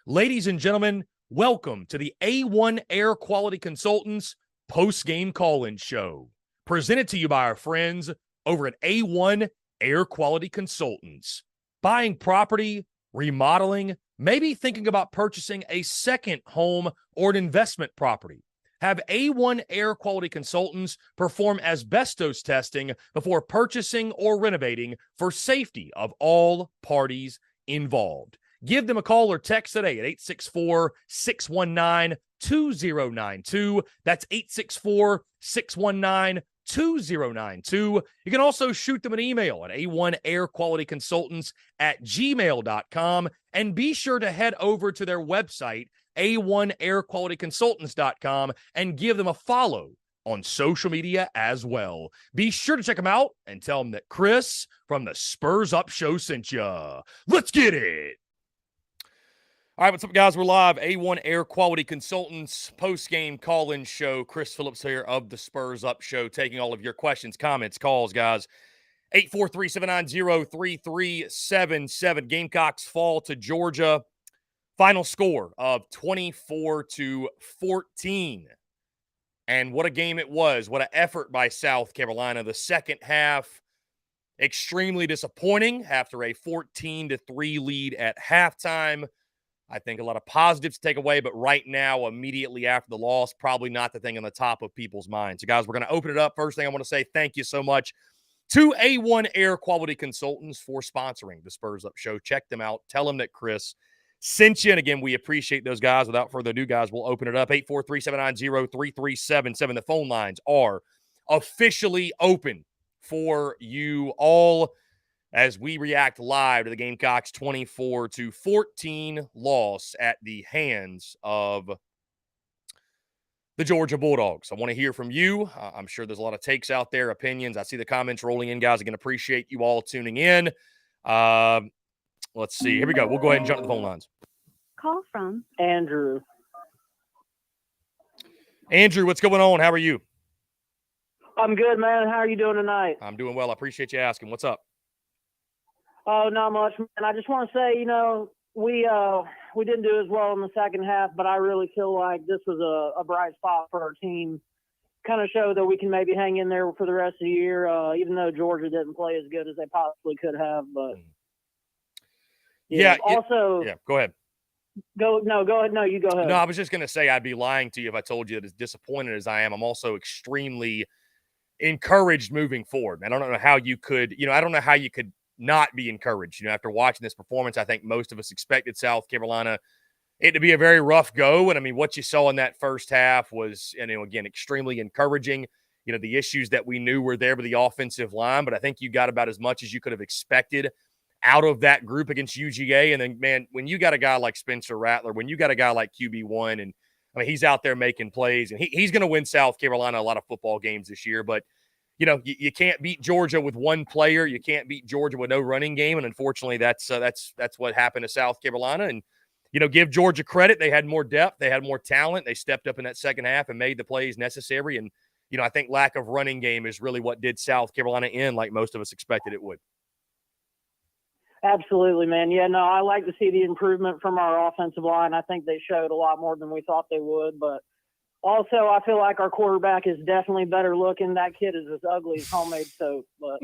Ladies and gentlemen, welcome to the A1 Air Quality Consultants post-game call-in show, presented to you by our friends over at A1 Air Quality Consultants. Buying property, remodeling, maybe thinking about purchasing a second home or an investment property. Have A1 Air Quality Consultants perform asbestos testing before purchasing or renovating for safety of all parties involved. Give them a call or text today at 864-619-2092. That's 864-619-2092. You can also shoot them an email at a1airqualityconsultants@gmail.com. And be sure to head over to their website, a1airqualityconsultants.com, and give them a follow on social media as well. Be sure to check them out and tell them that Chris from the Spurs Up Show sent ya. Let's get it. All right, what's up, guys? We're live. A1 Air Quality Consultants post-game call-in show. Chris Phillips here of the Spurs Up Show, taking all of your questions, comments, calls, guys. 843-790-3377. Gamecocks fall to Georgia. Final score of 24-14. And what a game it was. What an effort by South Carolina. The second half, extremely disappointing after a 14-3 lead at halftime. I think a lot of positives to take away, but right now, immediately after the loss, probably not the thing on the top of people's minds. So, guys, we're going to open it up. First thing I want to say, thank you so much to A1 Air Quality Consultants for sponsoring the Spurs Up Show. Check them out. Tell them that Chris sent you. And again, we appreciate those guys. Without further ado, guys, we'll open it up. 843-790-3377. The phone lines are officially open for you all as we react live to the Gamecocks' 24-14 loss at the hands of the Georgia Bulldogs. I want to hear from you. I'm sure there's a lot of takes out there, opinions. I see the comments rolling in, guys. I can appreciate you all tuning in. Let's see. Here we go. We'll go ahead and jump to the phone lines. Call from Andrew. Andrew, what's going on? How are you? I'm good, man. How are you doing tonight? I'm doing well. I appreciate you asking. What's up? Oh, not much, man. I just want to say, we didn't do as well in the second half, but I really feel like this was a bright spot for our team. Kind of show that we can maybe hang in there for the rest of the year, even though Georgia didn't play as good as they possibly could have. But yeah. Also, go ahead. Go ahead. No, you go ahead. No, I was just going to say I'd be lying to you if I told you that as disappointed as I am, I'm also extremely encouraged moving forward. I don't know how you could, I don't know how you could not be encouraged. After watching this performance, I think most of us expected South Carolina it to be a very rough go. And I mean, what you saw in that first half was, again, extremely encouraging. The issues that we knew were there with the offensive line, but I think you got about as much as you could have expected out of that group against UGA. And then, man, when you got a guy like Spencer Rattler, when you got a guy like QB1, and I mean, he's out there making plays, and he's going to win South Carolina a lot of football games this year. But you can't beat Georgia with one player. You can't beat Georgia with no running game. And unfortunately, that's what happened to South Carolina. And, give Georgia credit. They had more depth. They had more talent. They stepped up in that second half and made the plays necessary. And, I think lack of running game is really what did South Carolina in like most of us expected it would. Absolutely, man. Yeah, no, I like to see the improvement from our offensive line. I think they showed a lot more than we thought they would, but also, I feel like our quarterback is definitely better looking. That kid is as ugly as homemade soap. But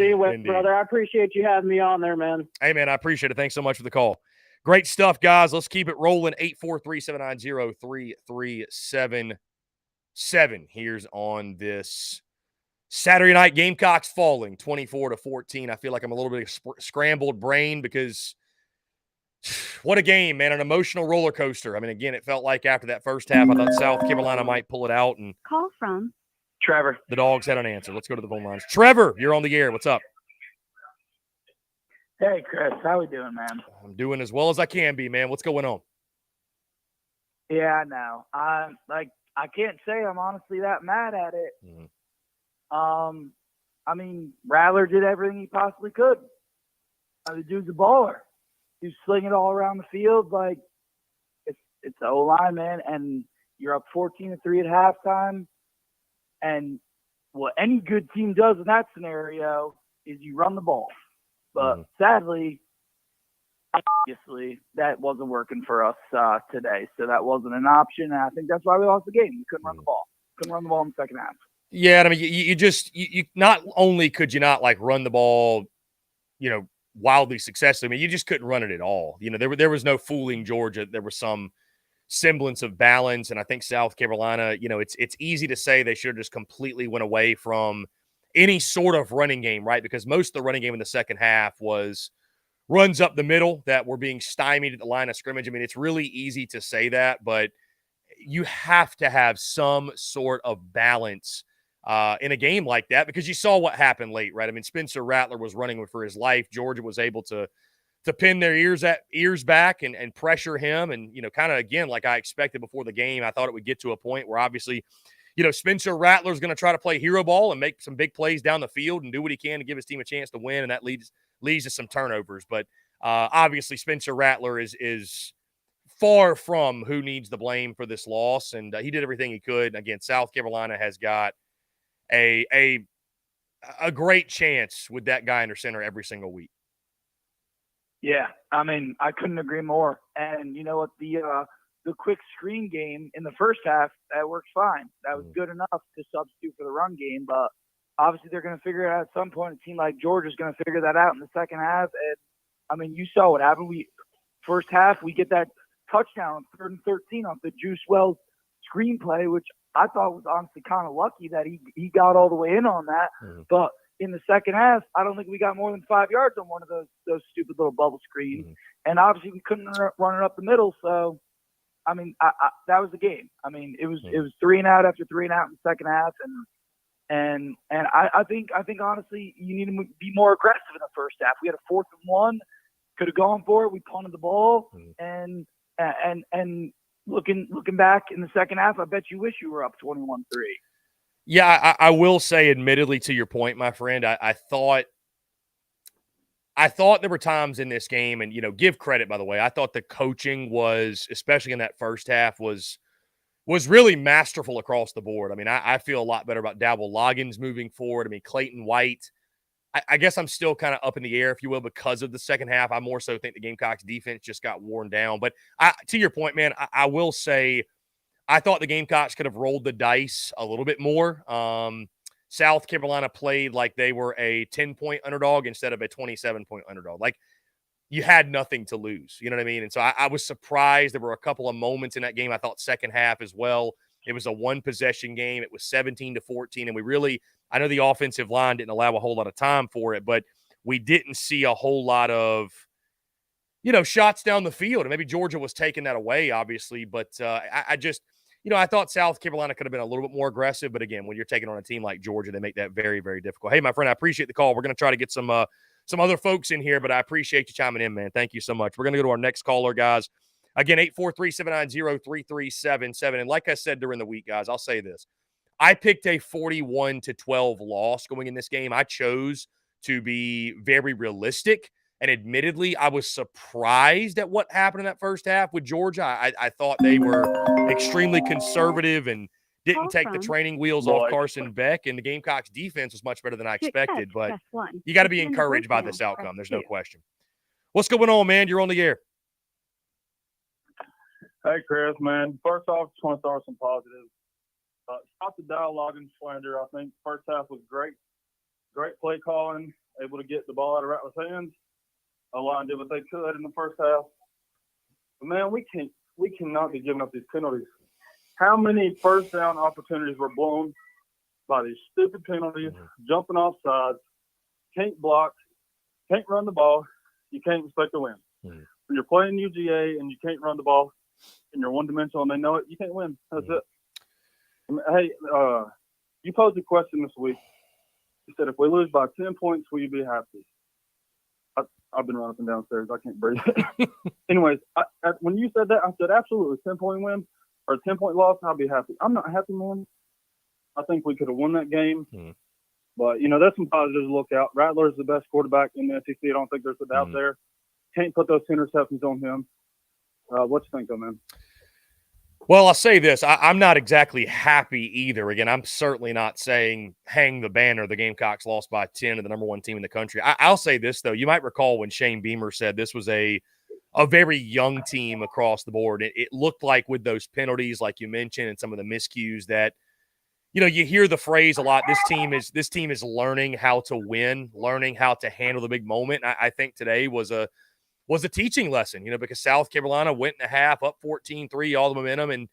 anyway, Indeed. Brother, I appreciate you having me on there, man. Hey, man, I appreciate it. Thanks so much for the call. Great stuff, guys. Let's keep it rolling. 843-790-3377. Here's on this Saturday night. Gamecocks falling 24-14. I feel like I'm a little bit of scrambled brain because what a game, man. An emotional roller coaster. I mean, again, it felt like after that first half, I thought South Carolina might pull it out. And call from Trevor. The Dogs had an answer. Let's go to the phone lines. Trevor, you're on the air. What's up? Hey, Chris. How we doing, man? I'm doing as well as I can be, man. What's going on? Yeah, I know. I can't say I'm honestly that mad at it. Mm-hmm. I mean, Rattler did everything he possibly could. The dude's a baller. You sling it all around the field. Like, it's the O-line, man, and you're up 14-3 at halftime. And what any good team does in that scenario is you run the ball. But sadly, obviously that wasn't working for us today. So that wasn't an option. And I think that's why we lost the game. We couldn't run the ball. Couldn't run the ball in the second half. Yeah, I mean, you not only could you not like run the ball, wildly successfully. I mean, you just couldn't run it at all. There was no fooling Georgia. There was some semblance of balance, and I think South Carolina, it's easy to say they should have just completely went away from any sort of running game, right? Because most of the running game in the second half was runs up the middle that were being stymied at the line of scrimmage. I mean, it's really easy to say that, but you have to have some sort of balance in a game like that, because you saw what happened late, right? I mean, Spencer Rattler was running for his life. Georgia was able to pin their ears back and pressure him. And, kind of, again, like I expected before the game, I thought it would get to a point where obviously, Spencer Rattler is going to try to play hero ball and make some big plays down the field and do what he can to give his team a chance to win. And that leads to some turnovers. But obviously Spencer Rattler is far from who needs the blame for this loss. And he did everything he could. And again, South Carolina has got a great chance with that guy under center every single week. Yeah, I mean, I couldn't agree more. And you know what? The quick screen game in the first half, that worked fine. That was good enough to substitute for the run game. But obviously they're going to figure it out at some point. A team like Georgia's going to figure that out in the second half. And, I mean, you saw what happened. First half, we get that touchdown on 3rd and 13 off the Juice Wells screenplay, which I thought was honestly kind of lucky that he got all the way in on that. But in the second half, I don't think we got more than 5 yards on one of those stupid little bubble screens. And obviously we couldn't run it up the middle. So, I mean, that was the game. I mean, it was 3 and out after 3 and out in the second half. And I think honestly, you need to be more aggressive in the first half. We had a 4th and 1, could have gone for it. We punted the ball and looking back in the second half, I bet you wish you were up 21-3. Yeah, I will say, admittedly, to your point, my friend, I thought there were times in this game, and, give credit, by the way, I thought the coaching was, especially in that first half, was really masterful across the board. I mean, I feel a lot better about Dowell Loggins moving forward. I mean, Clayton White, I guess I'm still kind of up in the air, if you will, because of the second half. I more so think the Gamecocks defense just got worn down. But to your point, man, I will say I thought the Gamecocks could have rolled the dice a little bit more. South Carolina played like they were a 10-point underdog instead of a 27-point underdog. Like, you had nothing to lose. You know what I mean? And so I was surprised. There were a couple of moments in that game. I thought second half as well. It was a one-possession game. It was 17-14. And we really – I know the offensive line didn't allow a whole lot of time for it, but we didn't see a whole lot of, shots down the field. And maybe Georgia was taking that away, obviously. But I just – I thought South Carolina could have been a little bit more aggressive. But, again, when you're taking on a team like Georgia, they make that very, very difficult. Hey, my friend, I appreciate the call. We're going to try to get some other folks in here, but I appreciate you chiming in, man. Thank you so much. We're going to go to our next caller, guys. Again, 843-790-3377. And like I said during the week, guys, I'll say this. I picked a 41-12 loss going in this game. I chose to be very realistic. And admittedly, I was surprised at what happened in that first half with Georgia. I thought they were extremely conservative and didn't take the training wheels off Carson Beck, and the Gamecocks defense was much better than I expected. But you got to be encouraged by this outcome. There's no question. What's going on, man? You're on the air. Hey, Chris, man. First off, just want to start with some positives. Stop the dialogue and slander. I think first half was great. Great play calling, able to get the ball out of Rattler's hands. O-line did what they could in the first half. But, man, we cannot be giving up these penalties. How many first down opportunities were blown by these stupid penalties, jumping off sides, can't block, can't run the ball, you can't expect to win. When you're playing UGA and you can't run the ball and you're one-dimensional and they know it, you can't win. That's it. Hey, you posed a question this week. You said, if we lose by 10 points, will you be happy? I've been running up and downstairs. I can't breathe. Anyways, when you said that, I said, absolutely, 10-point win or a 10-point loss, I'll be happy. I'm not happy, man. I think we could have won that game. But, there's some positives to look out. Rattler is the best quarterback in the SEC. I don't think there's a doubt there. Can't put those interceptions on him. What you think, though, man? Well, I'll say this. I'm not exactly happy either. Again, I'm certainly not saying hang the banner. The Gamecocks lost by 10 to the number one team in the country. I'll say this, though. You might recall when Shane Beamer said this was a a very young team across the board. It looked like with those penalties, like you mentioned, and some of the miscues that, you hear the phrase a lot. This team is learning how to win, learning how to handle the big moment. I think today was a teaching lesson, because South Carolina went in the half up 14-3, all the momentum, and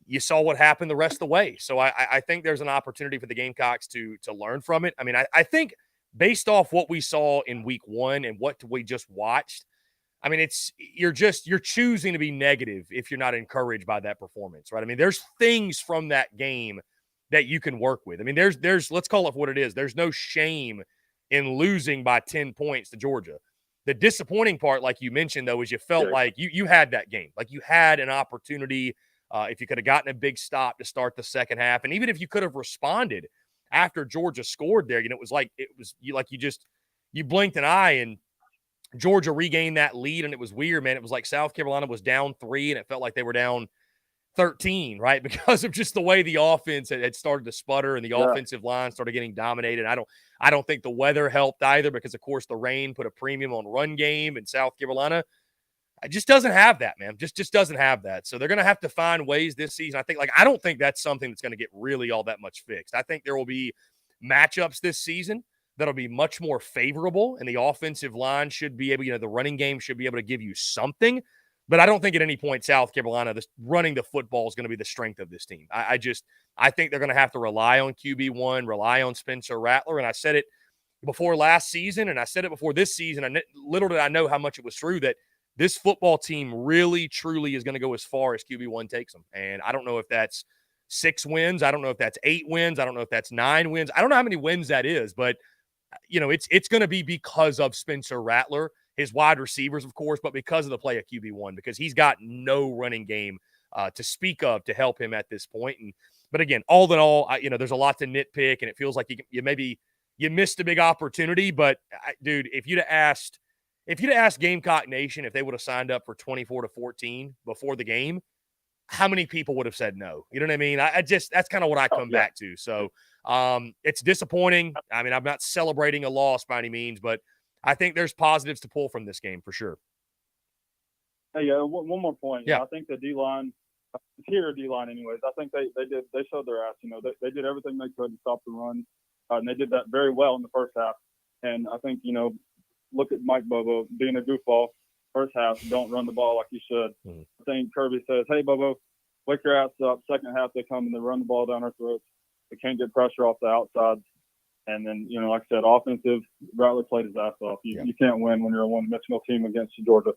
you saw what happened the rest of the way. So I think there's an opportunity for the Gamecocks to learn from it. I mean, I think based off what we saw in week 1 and what we just watched, I mean, you're choosing to be negative if you're not encouraged by that performance, right? I mean, there's things from that game that you can work with. I mean, there's let's call it what it is. There's no shame in losing by 10 points to Georgia. The disappointing part, like you mentioned, though, is you felt like you had that game. Like you had an opportunity if you could have gotten a big stop to start the second half. And even if you could have responded after Georgia scored there, you blinked an eye and Georgia regained that lead, and it was weird, man. It was like South Carolina was down 3, and it felt like they were down 13, right? Because of just the way the offense had started to sputter and the offensive line started getting dominated. I don't think the weather helped either because, of course, the rain put a premium on run game in South Carolina. It just doesn't have that, man. Just doesn't have that. So they're going to have to find ways this season. I don't think that's something that's going to get really all that much fixed. I think there will be matchups this season that'll be much more favorable, and the offensive line should be able, the running game should be able to give you something. But I don't think at any point South Carolina, running the football is going to be the strength of this team. I think they're going to have to rely on QB1, rely on Spencer Rattler. And I said it before last season, and I said it before this season. Little did I know how much it was true that this football team really, truly is going to go as far as QB1 takes them. And I don't know if that's 6 wins. I don't know if that's 8 wins. I don't know if that's 9 wins. I don't know how many wins that is, but it's going to be because of Spencer Rattler, his wide receivers, of course, but because of the play of QB1, because he's got no running game to speak of to help him at this point. But again, all in all, there's a lot to nitpick, and it feels like you missed a big opportunity. But dude, if you'd have asked Gamecock Nation if they would have signed up for 24-14 before the game, how many people would have said no? You know what I mean? That's kind of what I come back to. So it's disappointing. I mean, I'm not celebrating a loss by any means, but I think there's positives to pull from this game for sure. Hey, one more point. Yeah, I think the D-line, interior D-line anyways, I think they showed their ass. They did everything they could to stop the run, and they did that very well in the first half. And I think, look at Mike Bobo being a goofball. First half, don't run the ball like you should. I think Kirby says, hey, Bobo, wake your ass up. Second half, they come and they run the ball down our throats. They can't get pressure off the outside. And then, like I said, offensive, Rattler played his ass off. You can't win when you're a one-dimensional team against Georgia.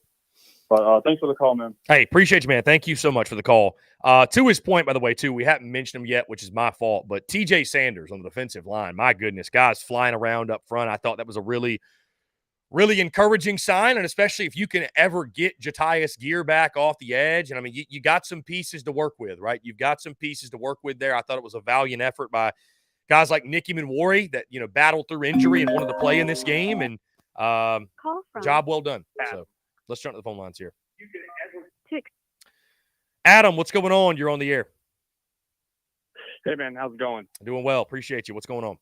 But thanks for the call, man. Hey, appreciate you, man. Thank you so much for the call. To his point, by the way, too, we haven't mentioned him yet, which is my fault, but TJ Sanders on the defensive line, my goodness, guys flying around up front. I thought that was a really, really encouraging sign, and especially if you can ever get Jatius Gear back off the edge. And, I mean, you got some pieces to work with, right? You've got some pieces to work with there. I thought it was a valiant effort by guys like Nicky Minwari that, battled through injury and wanted to play in this game, and job well done. So let's jump to the phone lines here. Adam, what's going on? You're on the air. Hey, man, how's it going? Doing well. Appreciate you. What's going on?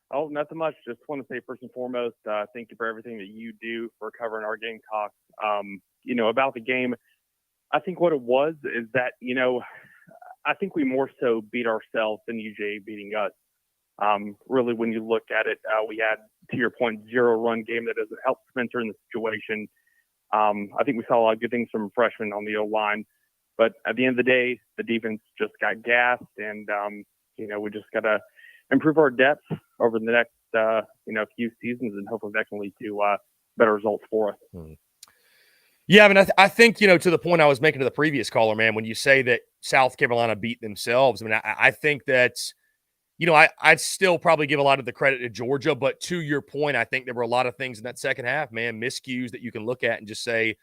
Oh, nothing much. Just want to say first and foremost, thank you for everything that you do for covering our Gamecocks. About the game, I think what it was is that, I think we more so beat ourselves than UJ beating us. Really, when you look at it, we had, to your point, 0 run game that doesn't help Spencer in the situation. I think we saw a lot of good things from freshmen on the O-line. But at the end of the day, the defense just got gassed, and, we just got to improve our depth over the next, few seasons, and hopefully that can lead to better results for us. Yeah, I mean, I think, to the point I was making to the previous caller, man, when you say that South Carolina beat themselves, I mean, I think that's, I'd still probably give a lot of the credit to Georgia, but to your point, I think there were a lot of things in that second half, man, miscues that you can look at and just say,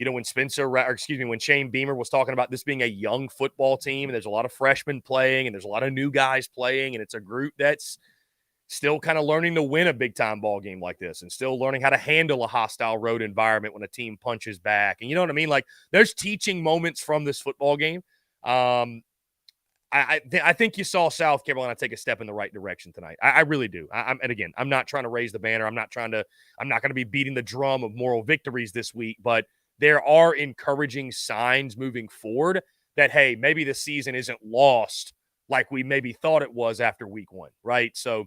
when when Shane Beamer was talking about this being a young football team, and there's a lot of freshmen playing, and there's a lot of new guys playing, and it's a group that's still kind of learning to win a big-time ball game like this, and still learning how to handle a hostile road environment when a team punches back. And you know what I mean? Like, there's teaching moments from this football game. I think you saw South Carolina take a step in the right direction tonight. I really do. And again, I'm not trying to raise the banner. I'm not going to be beating the drum of moral victories this week, but there are encouraging signs moving forward that, hey, maybe the season isn't lost like we maybe thought it was after week 1, right? So,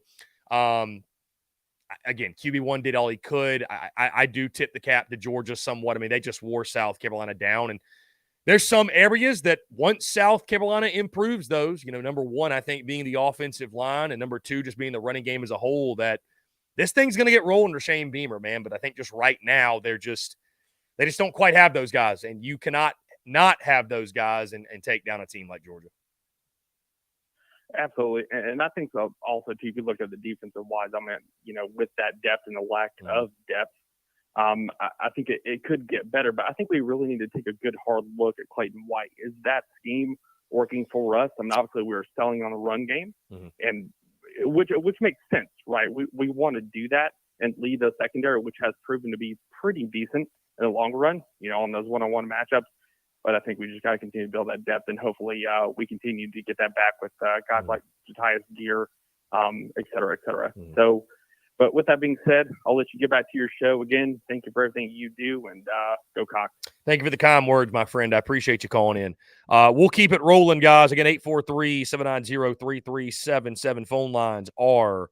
again, QB1 did all he could. I do tip the cap to Georgia somewhat. I mean, they just wore South Carolina down, and there's some areas that once South Carolina improves those, number one, I think being the offensive line, and number two, just being the running game as a whole, that this thing's going to get rolling to Shane Beamer, man. But I think just right now, they just don't quite have those guys, and you cannot not have those guys and take down a team like Georgia. Absolutely. And I think also, too, if you look at the defensive wise, I mean, with that depth and the lack of depth, I think it could get better. But I think we really need to take a good hard look at Clayton White. Is that scheme working for us? I mean, obviously, we're selling on the run game, and which makes sense, right? We want to do that and lead the secondary, which has proven to be pretty decent in the long run, on those one-on-one matchups. But I think we just got to continue to build that depth, and hopefully we continue to get that back with guys like Jatias Gear, et cetera, et cetera. So, but with that being said, I'll let you get back to your show. Again, thank you for everything you do, and go Cox. Thank you for the kind words, my friend. I appreciate you calling in. We'll keep it rolling, guys. Again, 843-790-3377. Phone lines are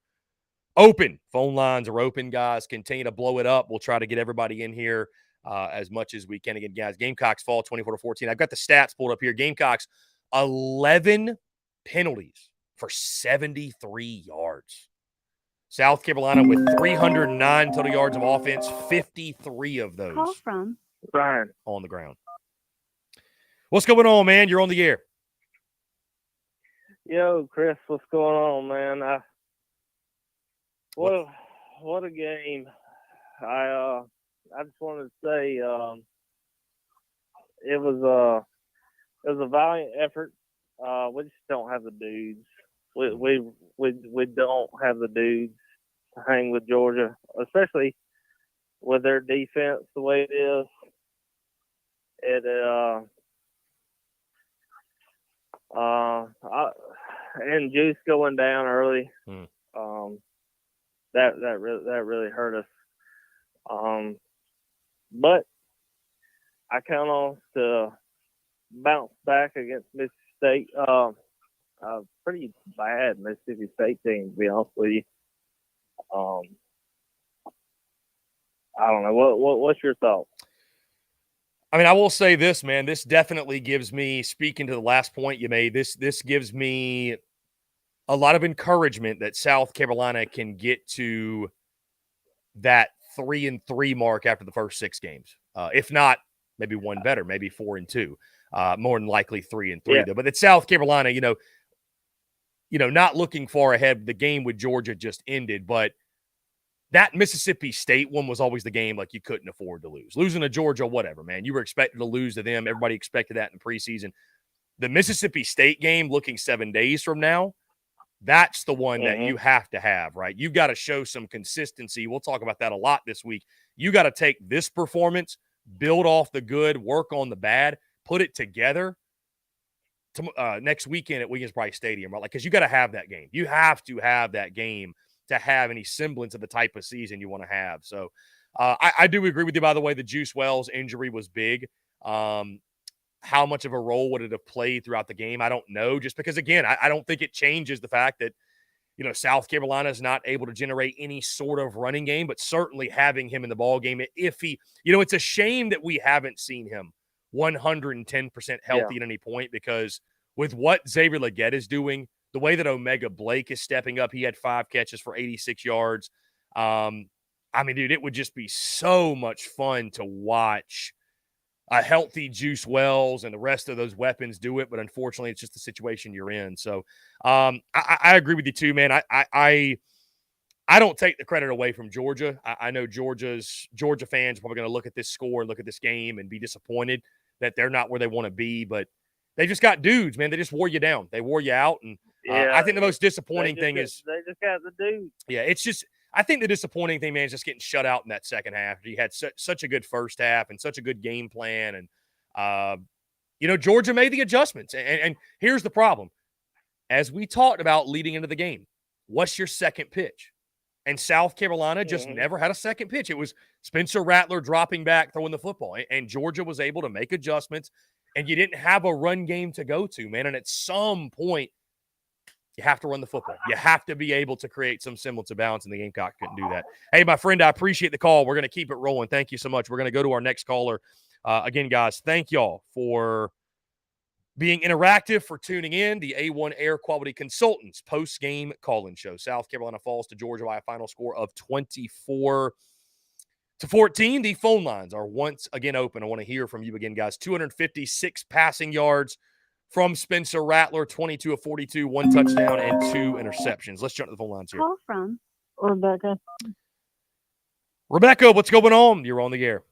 open. Phone lines are open, guys. Continue to blow it up. We'll try to get everybody in here as much as we can. Again, guys, Gamecocks fall 24-14. I've got the stats pulled up here. Gamecocks, 11 penalties for 73 yards. South Carolina with 309 total yards of offense, 53 of those Call from Brian on the ground. What's going on, man? You're on the air. Yo, Chris, what's going on, man? What a game. I just wanted to say it was a valiant effort. We just don't have the dudes. We don't have the dudes to hang with Georgia, especially with their defense the way it is. And Juice going down early. That really hurt us. But I count on us to bounce back against Mississippi State. A pretty bad Mississippi State team, to be honest with you. I don't know. What's your thoughts? I mean, I will say this, man. This definitely gives me, speaking to the last point you made, this gives me a lot of encouragement that South Carolina can get to that 3-3 mark after the first 6 games. If not, maybe one better, maybe 4-2. More than likely 3-3 though. But at South Carolina, not looking far ahead. The game with Georgia just ended, but that Mississippi State one was always the game like you couldn't afford to lose. Losing to Georgia, whatever, man. You were expected to lose to them. Everybody expected that in preseason. The Mississippi State game, looking 7 days from now, that's the one that you have to have, right? You've got to show some consistency. We'll talk about that a lot this week. You got to take this performance, build off the good, work on the bad, put it together next weekend at Williams Brice Stadium, right? Because you got to have that game. You have to have that game to have any semblance of the type of season you want to have. So I do agree with you, by the way. The Juice Wells injury was big. How much of a role would it have played throughout the game? I don't know, just because, again, I don't think it changes the fact that, South Carolina is not able to generate any sort of running game, but certainly having him in the ball game, if he, it's a shame that we haven't seen him 110% healthy at any point, because with what Xavier Legette is doing, the way that Omega Blake is stepping up, he had 5 catches for 86 yards. I mean, dude, it would just be so much fun to watch a healthy Juice Wells and the rest of those weapons do it, but unfortunately, it's just the situation you're in. So I agree with you too, man. I don't take the credit away from Georgia. I know Georgia fans are probably going to look at this score and look at this game and be disappointed that they're not where they want to be, but they just got dudes, man. They just wore you down. They wore you out, and I think the most disappointing thing is they just got the dudes. Yeah, it's just I think the disappointing thing, man, is just getting shut out in that second half. You had such a good first half and such a good game plan. And, Georgia made the adjustments. And here's the problem. as we talked about leading into the game, what's your second pitch? And South Carolina just never had a second pitch. It was Spencer Rattler dropping back, throwing the football. And Georgia was able to make adjustments, and you didn't have a run game to go to, man. And at some point, you have to run the football. You have to be able to create some semblance of balance, and the Gamecocks couldn't do that. Hey, my friend, I appreciate the call. We're going to keep it rolling. Thank you so much. We're going to go to our next caller. Again, guys, thank y'all for being interactive, for tuning in. The A1 Air Quality Consultants post-game call-in show. South Carolina falls to Georgia by a final score of 24-14. The phone lines are once again open. I want to hear from you again, guys. 256 passing yards from Spencer Rattler, 22 of 42, 1 touchdown and 2 interceptions. Let's jump to the phone lines here. Call from Rebecca. Rebecca, what's going on? You're on the air.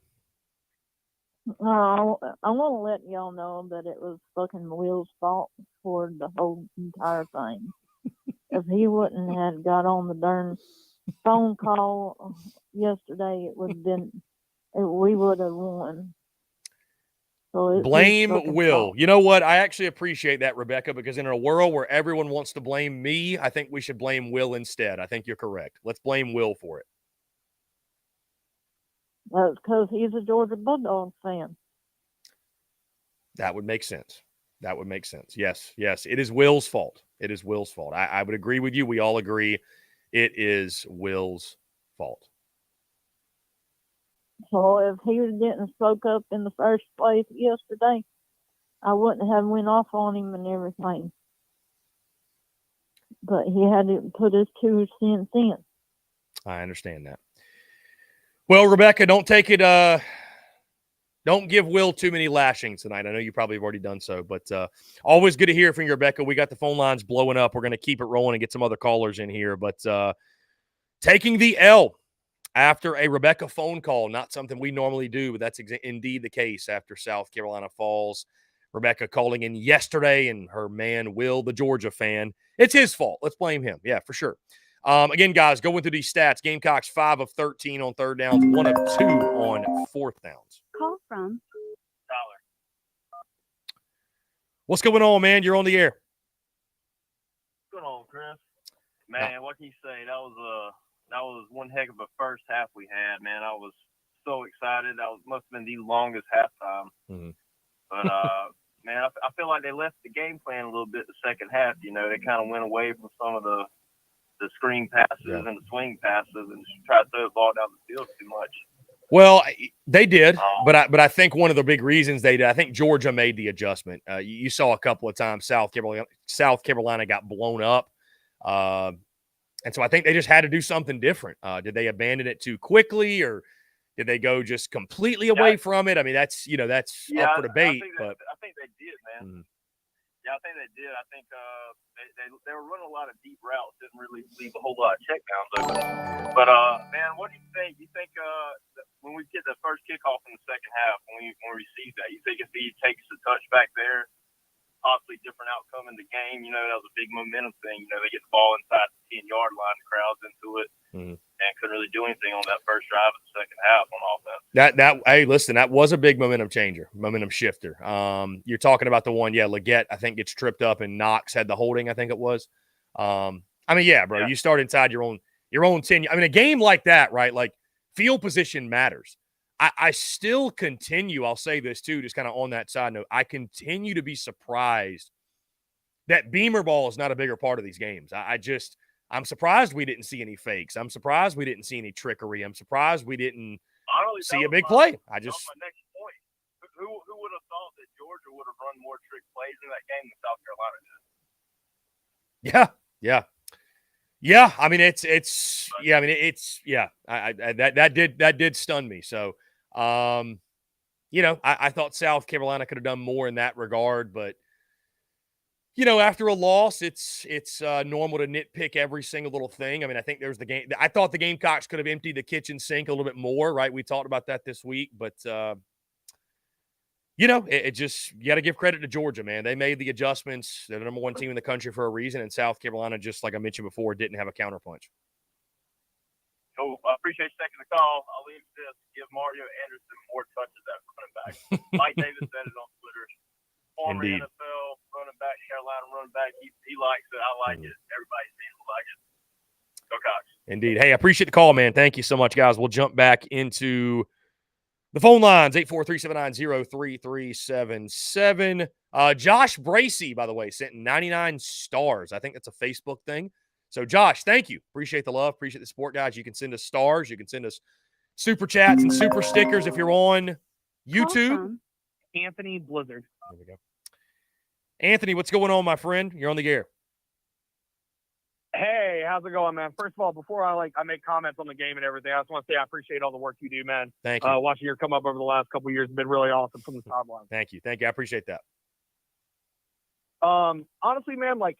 I want to let y'all know that it was fucking Will's fault for the whole entire thing. If he wouldn't have got on the darn phone call yesterday, it would have been, we would have won. So Blame Will. You know what? I actually appreciate that, Rebecca, because in a world where everyone wants to blame me, I think we should blame Will instead. I think you're correct. Let's blame Will for it. That's because he's a Georgia Bulldogs fan. That would make sense. That would make sense. Yes. It is Will's fault. It is Will's fault. I would agree with you. We all agree it is Will's fault. So if he didn't spoke up in the first place yesterday, I wouldn't have went off on him and everything. But he had to put his 2 cents in. I understand that. Well, Rebecca, don't take it. Don't give Will too many lashings tonight. I know you probably have already done so, but always good to hear from you, Rebecca. We got the phone lines blowing up. We're going to keep it rolling and get some other callers in here. But taking the L after a Rebecca phone call, not something we normally do, but that's indeed the case after South Carolina falls. Rebecca calling in yesterday, and her man, Will, the Georgia fan. It's his fault. Let's blame him. Yeah, for sure. Again, guys, going through these stats. Gamecocks 5 of 13 on third downs, 1 of 2 on fourth downs. Call from Tyler. What's going on, man? You're on the air. What's going on, Chris? Man, what can you say? That was one heck of a first half we had, man. I was so excited. Must have been the longest halftime. Mm-hmm. But man, I feel like they left the game plan a little bit the second half. You know, they kind of went away from some of the screen passes and the swing passes and tried to throw the ball down the field too much. Well, they did, but I think one of the big reasons they did, I think Georgia made the adjustment. You saw a couple of times South Carolina got blown up, and so I think they just had to do something different. Did they abandon it too quickly, or did they go just completely away from it? I mean, that's up for debate. I think they did, man. Mm-hmm. Yeah, I think they did. I think they were running a lot of deep routes, didn't really leave a whole lot of checkdowns open. But man, what do you think? You think when we get the first kickoff in the second half, when we receive that, you think if he takes the touchback there, possibly different outcome in the game? You know, that was a big momentum thing. You know, they get the ball inside the 10-yard line, the crowd's into it, and couldn't really do anything on that first drive of the second half on offense. Hey, listen, that was a big momentum changer, momentum shifter. You're talking about the one, Leggett, I think, gets tripped up, and Knox had the holding, I think it was. I mean, bro, you start inside your own 10. I mean, a game like that, right? Like, field position matters. I still continue, I'll say this too, just kind of on that side note, I continue to be surprised that Beamer ball is not a bigger part of these games. I'm surprised we didn't see any fakes. I'm surprised we didn't see any trickery. I'm surprised we didn't see a big play. That was my next point. Who would have thought that Georgia would have run more trick plays in that game than South Carolina did? Yeah. I mean, that did stun me. So, I thought South Carolina could have done more in that regard, but after a loss, it's normal to nitpick every single little thing. I mean, I think there's the game. I thought the Gamecocks could have emptied the kitchen sink a little bit more, right? We talked about that this week, but it just, you got to give credit to Georgia, man. They made the adjustments. They're the number one team in the country for a reason, and South Carolina, just like I mentioned before, didn't have a counterpunch. So I appreciate you taking the call. I'll leave this. Give Mario Anderson more touches at running back. Mike Davis said it on Twitter. Former Indeed. NFL running back Carolina running back. He likes it. I like it. Everybody seems to like it. Go Cox. Indeed. Hey, I appreciate the call, man. Thank you so much, guys. We'll jump back into the phone lines, 843-790-3377. Josh Bracey, by the way, sent 99 stars. I think that's a Facebook thing. So, Josh, thank you. Appreciate the love. Appreciate the support, guys. You can send us stars. You can send us super chats and super stickers if you're on YouTube. Anthony Blizzard. There we go. Anthony, what's going on, my friend? You're on the air. Hey, how's it going, man? First of all, before I make comments on the game and everything, I just want to say I appreciate all the work you do, man. Thank you. Watching you come up over the last couple of years has been really awesome from the sideline. Thank you. Thank you. I appreciate that. Honestly, man, like,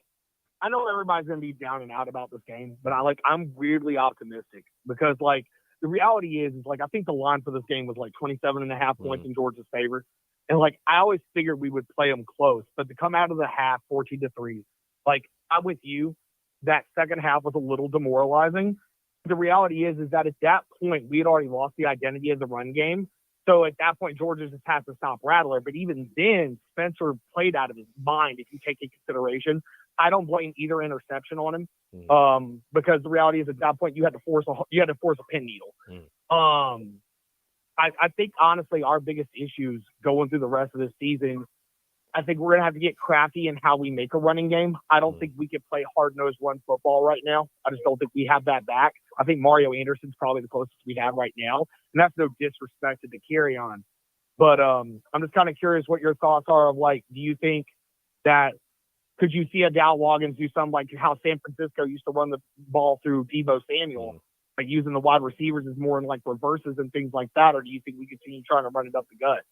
I know everybody's gonna be down and out about this game, but I'm weirdly optimistic because like the reality is like I think the line for this game was like 27.5 points in Georgia's favor. And like I always figured we would play them close, but to come out of the half 14-3, like I'm with you, that second half was a little demoralizing. The reality is that at that point we had already lost the identity of the run game. So at that point, Georgia just has to stop Rattler. But even then, Spencer played out of his mind. If you take into consideration, I don't blame either interception on him because the reality is at that point you had to force a pin needle. I think honestly our biggest issues going through the rest of the season, I think we're gonna have to get crafty in how we make a running game. I don't think we can play hard-nosed run football right now. I just don't think we have that back. I think Mario Anderson's probably the closest we have right now, and that's no disrespect to carry on. But I'm just kind of curious what your thoughts are of like, do you think that could you see a Dow Loggins do something like how San Francisco used to run the ball through Deebo Samuel, like using the wide receivers as more in like reverses and things like that, or do you think we continue trying to run it up the gut?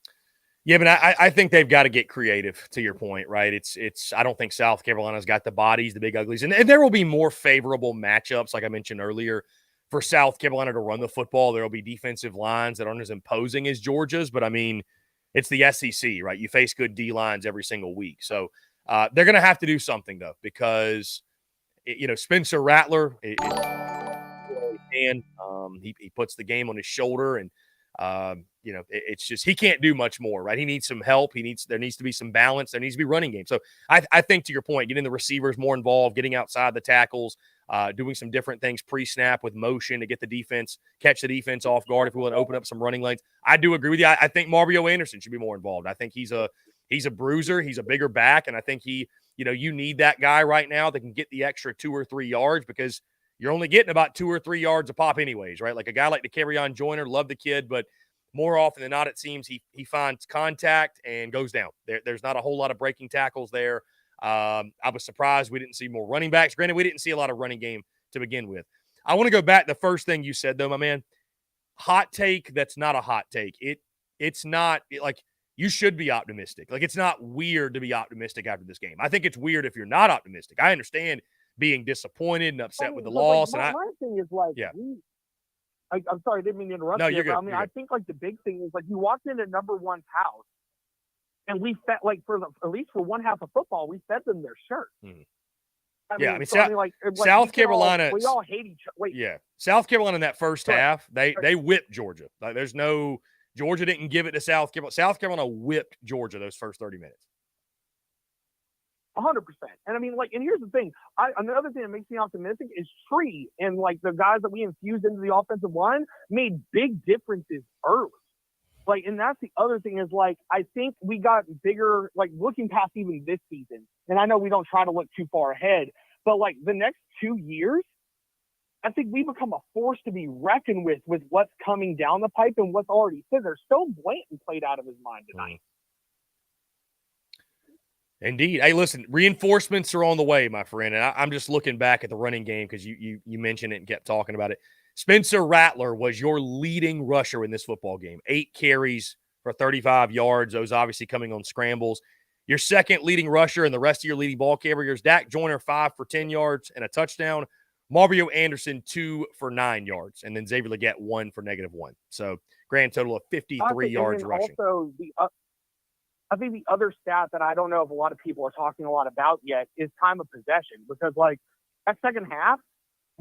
Yeah, but I think they've got to get creative, to your point, right? It's I don't think South Carolina's got the bodies, the big uglies, and there will be more favorable matchups, like I mentioned earlier, for South Carolina to run the football. There will be defensive lines that aren't as imposing as Georgia's, but I mean, it's the SEC, right? You face good D lines every single week, so they're going to have to do something though, because Spencer Rattler, he puts the game on his shoulder, and it's just he can't do much more, right? He needs some help. There needs to be some balance. There needs to be running game. So I think to your point, getting the receivers more involved, getting outside the tackles, doing some different things pre-snap with motion to get the defense, catch the defense off guard if we want to open up some running lanes. I do agree with you. I think Mario Anderson should be more involved. I think he's a bruiser. He's a bigger back, and I think you need that guy right now that can get the extra 2 or 3 yards because you're only getting about 2 or 3 yards a pop anyways, right? Like a guy like the Carry-On Joyner, love the kid, but more often than not, it seems he finds contact and goes down. There's not a whole lot of breaking tackles there. I was surprised we didn't see more running backs. Granted, we didn't see a lot of running game to begin with. I want to go back to the first thing you said, though, my man. Hot take that's not a hot take. It's not like you should be optimistic. Like it's not weird to be optimistic after this game. I think it's weird if you're not optimistic. I understand being disappointed and upset with the loss. My thing is like, I'm sorry, I didn't mean to interrupt you. You're good. I mean, I think like the big thing is like you walked into number one's house, and we fed like at least for one half of football, we fed them their shirt. South Carolina. We all hate each other. Yeah, South Carolina in that first half, they whipped Georgia. Like Georgia didn't give it to South Carolina. South Carolina whipped Georgia those first 30 minutes. 100%. And I mean, like, and here's the thing. Another thing that makes me optimistic is Tree and like the guys that we infused into the offensive line made big differences early. Like, and that's the other thing is like, I think we got bigger, like looking past even this season. And I know we don't try to look too far ahead, but like the next 2 years, I think we become a force to be reckoned with what's coming down the pipe and what's already said. They're so blatant played out of his mind tonight. Indeed. Hey, listen, reinforcements are on the way, my friend. And I'm just looking back at the running game because you mentioned it and kept talking about it. Spencer Rattler was your leading rusher in this football game. 8 carries for 35 yards. Those obviously coming on scrambles. Your second leading rusher and the rest of your leading ball carriers, Dak Joyner, 5 for 10 yards and a touchdown. Mario Anderson, 2 for 9 yards. And then Xavier Legette, 1 for -1. So grand total of 53 yards rushing. Also, I think the other stat that I don't know if a lot of people are talking a lot about yet is time of possession, because like that second half,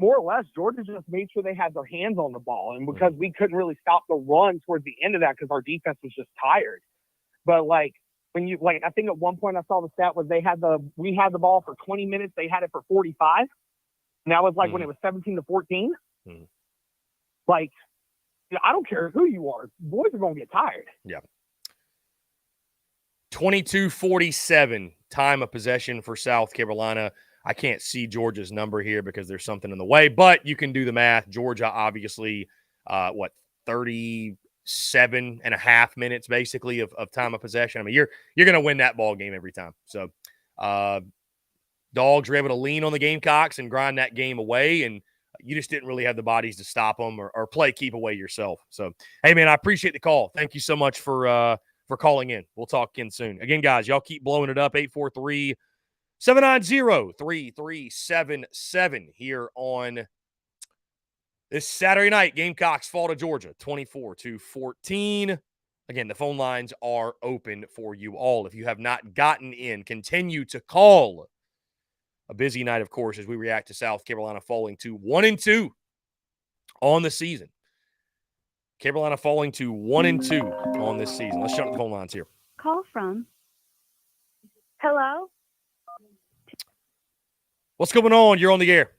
more or less, Georgia just made sure they had their hands on the ball. And because we couldn't really stop the run towards the end of that because our defense was just tired. But like when you I think at one point I saw the stat was we had the ball for 20 minutes, they had it for 45. And that was when it was 17-14. I don't care who you are, boys are going to get tired. Yeah. 22:47 time of possession for South Carolina. I can't see Georgia's number here because there's something in the way, but you can do the math. Georgia, obviously, 37 and a half minutes basically of time of possession. I mean, you're going to win that ball game every time. So, Dogs were able to lean on the Gamecocks and grind that game away, and you just didn't really have the bodies to stop them or play keep away yourself. So, hey, man, I appreciate the call. Thank you so much for calling in. We'll talk again soon. Again, guys, y'all keep blowing it up. 843-790-3377 here on this Saturday night. Gamecocks fall to Georgia 24-14. Again, the phone lines are open for you all. If you have not gotten in, continue to call. A busy night, of course, as we react to South Carolina falling to 1-2 on the season. Carolina falling to 1-2 on this season. Let's shut the phone lines here. Call from. Hello? What's going on? You're on the air.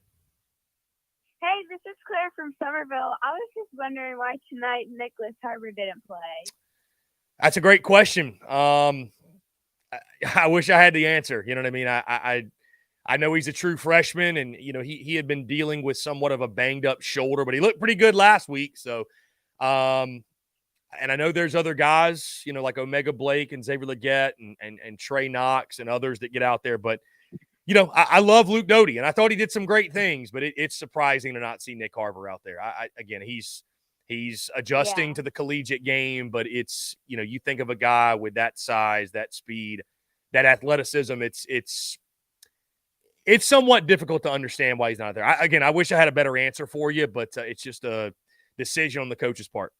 Hey, this is Claire from Somerville. I was just wondering why tonight Nicholas Harbor didn't play. That's a great question. I wish I had the answer. You know what I mean? I know he's a true freshman, and he had been dealing with somewhat of a banged up shoulder, but he looked pretty good last week. So, and I know there's other guys, like Omega Blake and Xavier Leggett and Trey Knox and others that get out there. But I love Luke Doty, and I thought he did some great things. But it's surprising to not see Nick Harbor out there. Again, he's adjusting to the collegiate game, but it's you think of a guy with that size, that speed, that athleticism. It's somewhat difficult to understand why he's not there. I wish I had a better answer for you, but it's just a decision on the coach's part.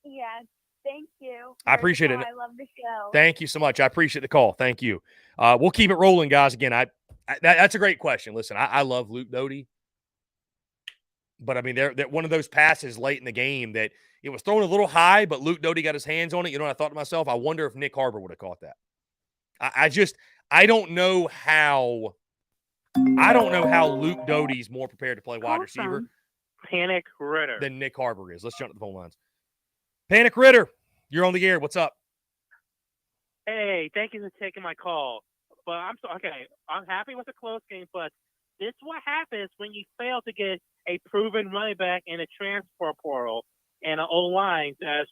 Yeah, thank you. I appreciate it. I love the show. Thank you so much. I appreciate the call. Thank you. We'll keep it rolling, guys. Again, that's a great question. Listen, I love Luke Doty, but I mean, that one of those passes late in the game that it was thrown a little high, but Luke Doty got his hands on it. You know what I thought to myself? I wonder if Nick Harbor would have caught that. I don't know how Luke Doty's more prepared to play wide receiver Panic Ritter than Nick Harbor is. Let's jump to the phone lines. Panic Ritter, you're on the air. What's up? Hey, thank you for taking my call. But I'm happy with the close game, but this is what happens when you fail to get a proven running back in a transfer portal and an O-line that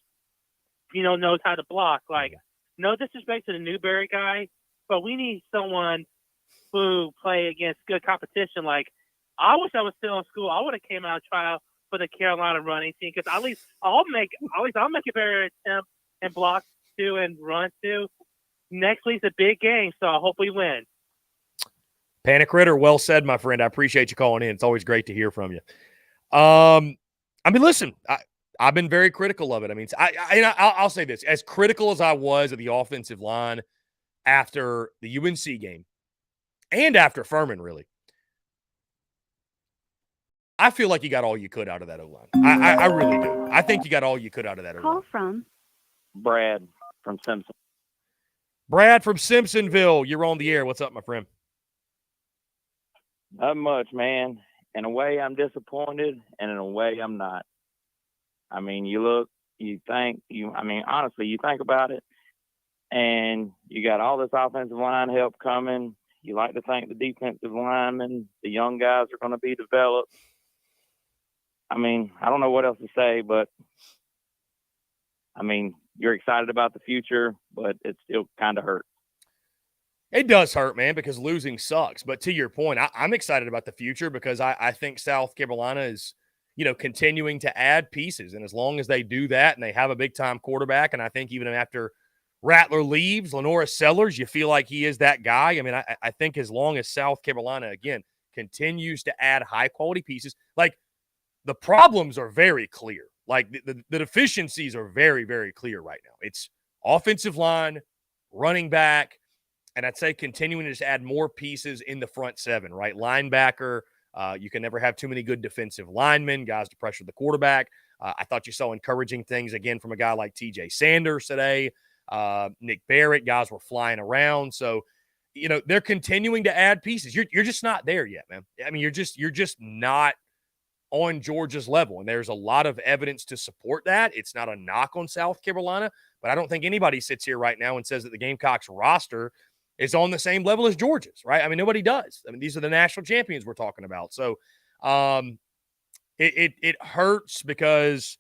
knows how to block. No disrespect to the Newberry guy, but we need someone who play against good competition. I wish I was still in school. I would have came out and tried out for the Carolina running team because at least I'll make a better attempt and block too and run too. Next week's a big game, so I hope we win. Panic Ritter, well said, my friend. I appreciate you calling in. It's always great to hear from you. Listen, I've been very critical of it. I mean, I'll say this. As critical as I was of the offensive line after the UNC game and after Furman, really, I feel like you got all you could out of that O-line. I really do. I think you got all you could out of that O-line. Call from. Brad from Simpson. Brad from Simpsonville, you're on the air. What's up, my friend? Not much, man. In a way, I'm disappointed, and in a way, I'm not. I mean, honestly, you think about it, and you got all this offensive line help coming. You like to think the defensive linemen, the young guys are going to be developed. I mean, I don't know what else to say, but, you're excited about the future, but it still kind of hurts. It does hurt, man, because losing sucks. But to your point, I'm excited about the future because I think South Carolina is, continuing to add pieces. And as long as they do that and they have a big-time quarterback, and I think even after Rattler leaves, Lenora Sellers, you feel like he is that guy. I mean, I think as long as South Carolina, again, continues to add high-quality pieces, the problems are very clear. The deficiencies are very, very clear right now. It's offensive line, running back, and I'd say continuing to just add more pieces in the front seven, right? Linebacker, you can never have too many good defensive linemen, guys to pressure the quarterback. I thought you saw encouraging things, again, from a guy like TJ Sanders today. Nick Barrett, guys were flying around. So, they're continuing to add pieces. You're just not there yet, man. I mean, you're just not on Georgia's level. And there's a lot of evidence to support that. It's not a knock on South Carolina, but I don't think anybody sits here right now and says that the Gamecocks roster is on the same level as Georgia's, right? I mean, nobody does. I mean, these are the national champions we're talking about. So it hurts because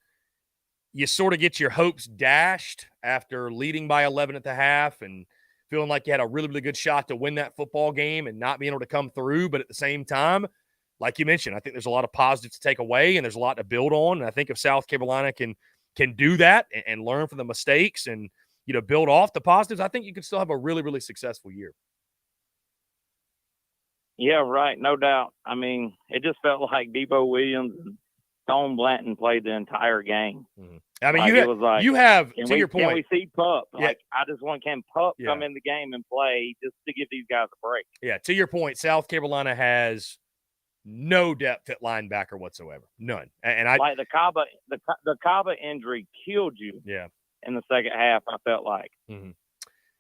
you sort of get your hopes dashed after leading by 11 at the half and feeling like you had a really, really good shot to win that football game and not being able to come through. But at the same time, like you mentioned, I think there's a lot of positives to take away and there's a lot to build on. And I think if South Carolina can do that and learn from the mistakes and, build off the positives, I think you could still have a really, really successful year. Yeah, right. No doubt. I mean, it just felt like Debo Williams and Stone Blanton played the entire game. Mm-hmm. I mean, like, you have to your point. Can we see Pup? Yeah. Like, I just want Pup come in the game and play just to give these guys a break. Yeah, to your point, South Carolina has no depth at linebacker whatsoever, none. And I like the Kaba injury killed you. Yeah, in the second half, I felt like. Mm-hmm.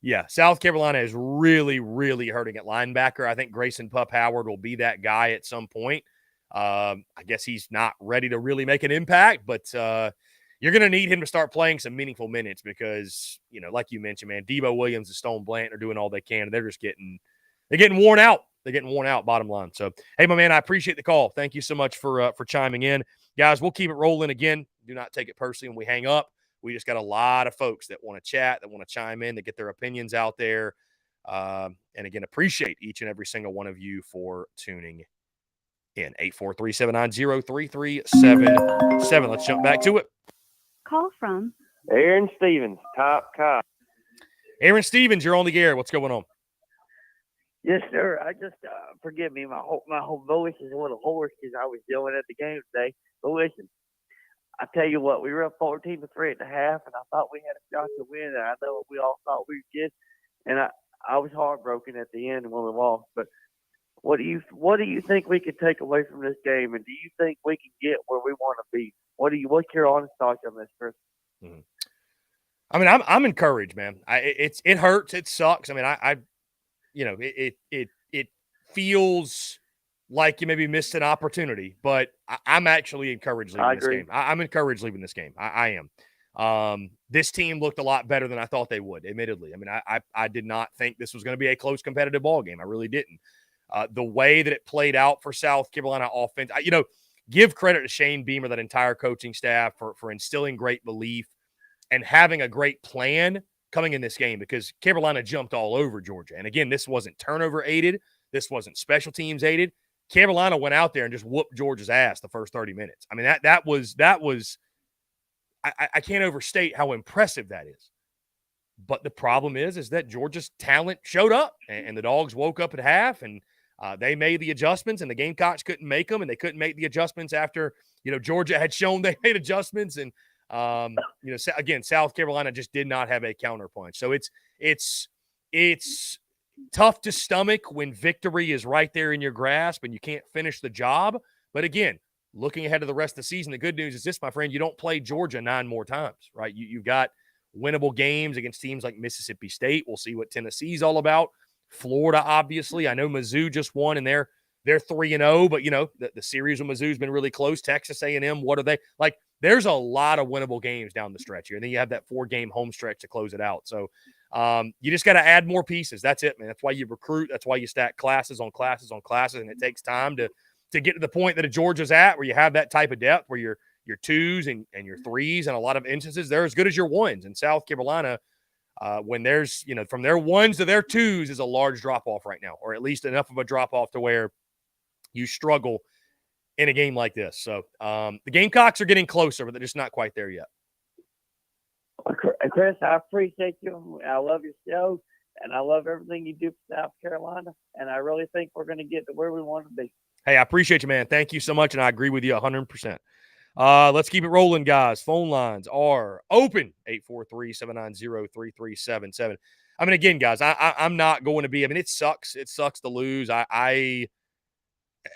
Yeah, South Carolina is really, really hurting at linebacker. I think Grayson Pup Howard will be that guy at some point. I guess he's not ready to really make an impact, but you're going to need him to start playing some meaningful minutes because, like you mentioned, man, Debo Williams and Stone Blanton are doing all they can, and they're getting worn out. They're getting worn out, bottom line. So, hey, my man, I appreciate the call. Thank you so much for chiming in. Guys, we'll keep it rolling again. Do not take it personally when we hang up. We just got a lot of folks that want to chat, that want to chime in, that get their opinions out there. And, again, appreciate each and every single one of you for tuning in. 843-790-3377. Let's jump back to it. Call from Aaron Stevens, top cop. Aaron Stevens, you're on the air. What's going on? Yes, sir. I just forgive me. My whole voice is a little hoarse because I was yelling at the game today. But listen, I tell you what, we were up 14-3 at the half, and I thought we had a shot to win. And I know we all thought we did, and I was heartbroken at the end when we lost. But what do you think we can take away from this game, and do you think we can get where we want to be? What's your honest thoughts on this, Chris? Mm-hmm. I mean, I'm encouraged, man. It hurts, it sucks. I mean, it feels like you maybe missed an opportunity, but I'm actually encouraged leaving this game. I'm encouraged leaving this game. I am. This team looked a lot better than I thought they would, admittedly. I mean, I did not think this was going to be a close competitive ball game. I really didn't. The way that it played out for South Carolina offense, give credit to Shane Beamer, that entire coaching staff, for instilling great belief and having a great plan coming in this game, because Carolina jumped all over Georgia. And again, this wasn't turnover aided. This wasn't special teams aided. Carolina went out there and just whooped Georgia's ass the first 30 minutes. I mean, that was I can't overstate how impressive that is. But the problem is that Georgia's talent showed up, and the Dogs woke up at half, and they made the adjustments, and the Gamecocks couldn't make them, and they couldn't make the adjustments after, Georgia had shown they made adjustments. And, again, South Carolina just did not have a counterpunch. So it's tough to stomach when victory is right there in your grasp and you can't finish the job. But again, looking ahead to the rest of the season, the good news is this, my friend, you don't play Georgia 9 more times, right? You've got winnable games against teams like Mississippi State. We'll see what Tennessee's all about. Florida, obviously. I know Mizzou just won, and they're 3-0, but, the series with Mizzou's been really close. Texas A&M, what are they? Like, there's a lot of winnable games down the stretch here. And then you have that 4-game home stretch to close it out. So you just got to add more pieces. That's it, man. That's why you recruit. That's why you stack classes on classes on classes, and it takes time to get to the point that a Georgia's at, where you have that type of depth, where your 2s and your 3s, and a lot of instances, they're as good as your 1s. In South Carolina, when there's, from their 1s to their 2s is a large drop-off right now, or at least enough of a drop-off to where you struggle in a game like this. So the Gamecocks are getting closer, but they're just not quite there yet. Chris, I appreciate you. I love your show, and I love everything you do for South Carolina, and I really think we're going to get to where we want to be. Hey, I appreciate you, man. Thank you so much, and I agree with you 100%. Let's keep it rolling, guys. Phone lines are open, 843-790-3377. I mean, again, guys, I'm not going to be – I mean, it sucks. It sucks to lose. I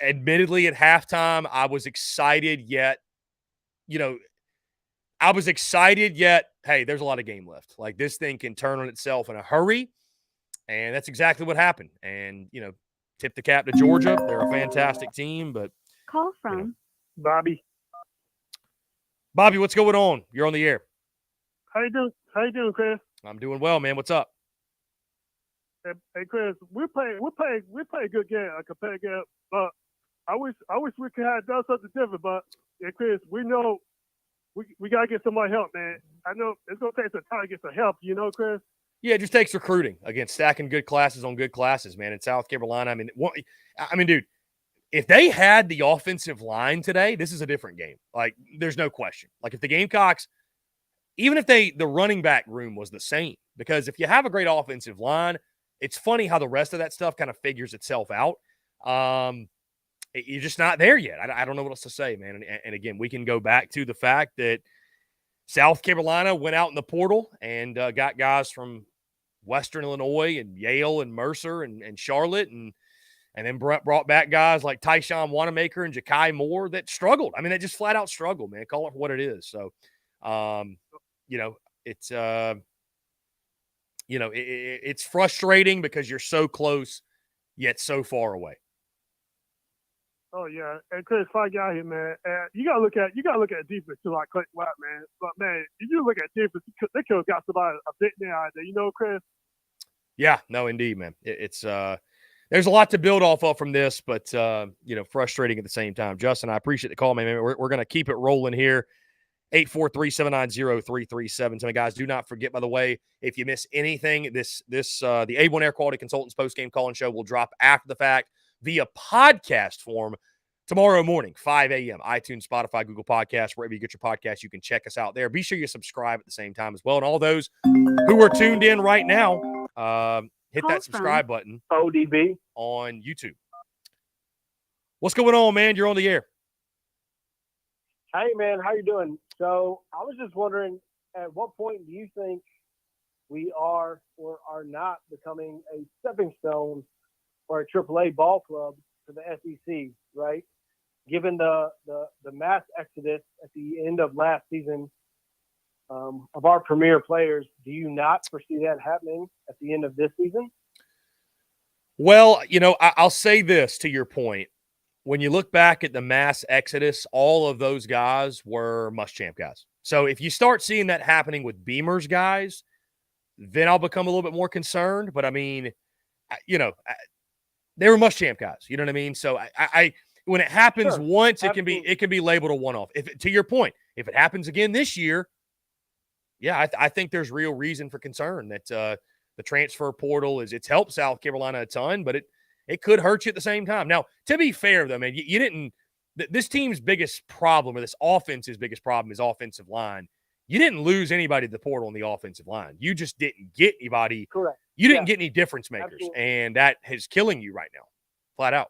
admittedly, at halftime, I was excited, yet, I was excited, yet, hey, there's a lot of game left. Like, this thing can turn on itself in a hurry, and that's exactly what happened. And, tip the cap to Georgia. They're a fantastic team, but Call from Bobby. Bobby, what's going on? You're on the air. How you doing? How you doing, Chris? I'm doing well, man. What's up? Hey, Chris, we play a good game, a competitive game, but I wish we could have done something different. But yeah, Chris, we know we gotta get somebody help, man. I know it's gonna take some time to get some help, Chris. Yeah, it just takes recruiting. Again, stacking good classes on good classes, man. In South Carolina, dude, if they had the offensive line today, this is a different game. Like, there's no question. Like, if the Gamecocks, even if the running back room was the same, because if you have a great offensive line, it's funny how the rest of that stuff kind of figures itself out. You're just not there yet. I don't know what else to say, man. And again, we can go back to the fact that South Carolina went out in the portal and got guys from Western Illinois and Yale and Mercer and Charlotte and then brought back guys like Tyshawn Wanamaker and Ja'Kai Moore that struggled. I mean, they just flat out struggled, man. Call it for what it is. So, it's it's frustrating because you're so close yet so far away. Oh yeah, and Chris, if I got here, man, you gotta look at defense too, like Clayton White, man. But man, if you look at defense, they could have got somebody a bit out there, Chris. Yeah, no, indeed, man. It's there's a lot to build off of from this, but frustrating at the same time. Justin, I appreciate the call, man. We're gonna keep it rolling here. 843-790-3377. Guys, do not forget, by the way, if you miss anything, the A1 Air Quality Consultants post-game call-in show will drop after the fact via podcast form tomorrow morning, 5 a.m. iTunes, Spotify, Google Podcasts, wherever you get your podcasts, you can check us out there. Be sure you subscribe at the same time as well. And all those who are tuned in right now, hit that subscribe button ODB on YouTube. What's going on, man? You're on the air. Hey, man, how you doing? So I was just wondering, at what point do you think we are or are not becoming a stepping stone or a AAA ball club for the SEC, right? Given the mass exodus at the end of last season of our premier players, do you not foresee that happening at the end of this season? Well, I'll say this to your point. When you look back at the mass exodus, all of those guys were Muschamp guys. So if you start seeing that happening with Beamer's guys, then I'll become a little bit more concerned. But I mean, they were Muschamp guys. You know what I mean? So I when it happens once, absolutely, it can be labeled a one-off. To your point, if it happens again this year, yeah, I think there's real reason for concern that the transfer portal it's helped South Carolina a ton, but it could hurt you at the same time. Now, to be fair, though, man, you didn't – this team's biggest problem or this offense's biggest problem is offensive line. You didn't lose anybody to the portal on the offensive line. You just didn't get anybody – correct. You didn't get any difference makers, absolutely, and that is killing you right now, flat out.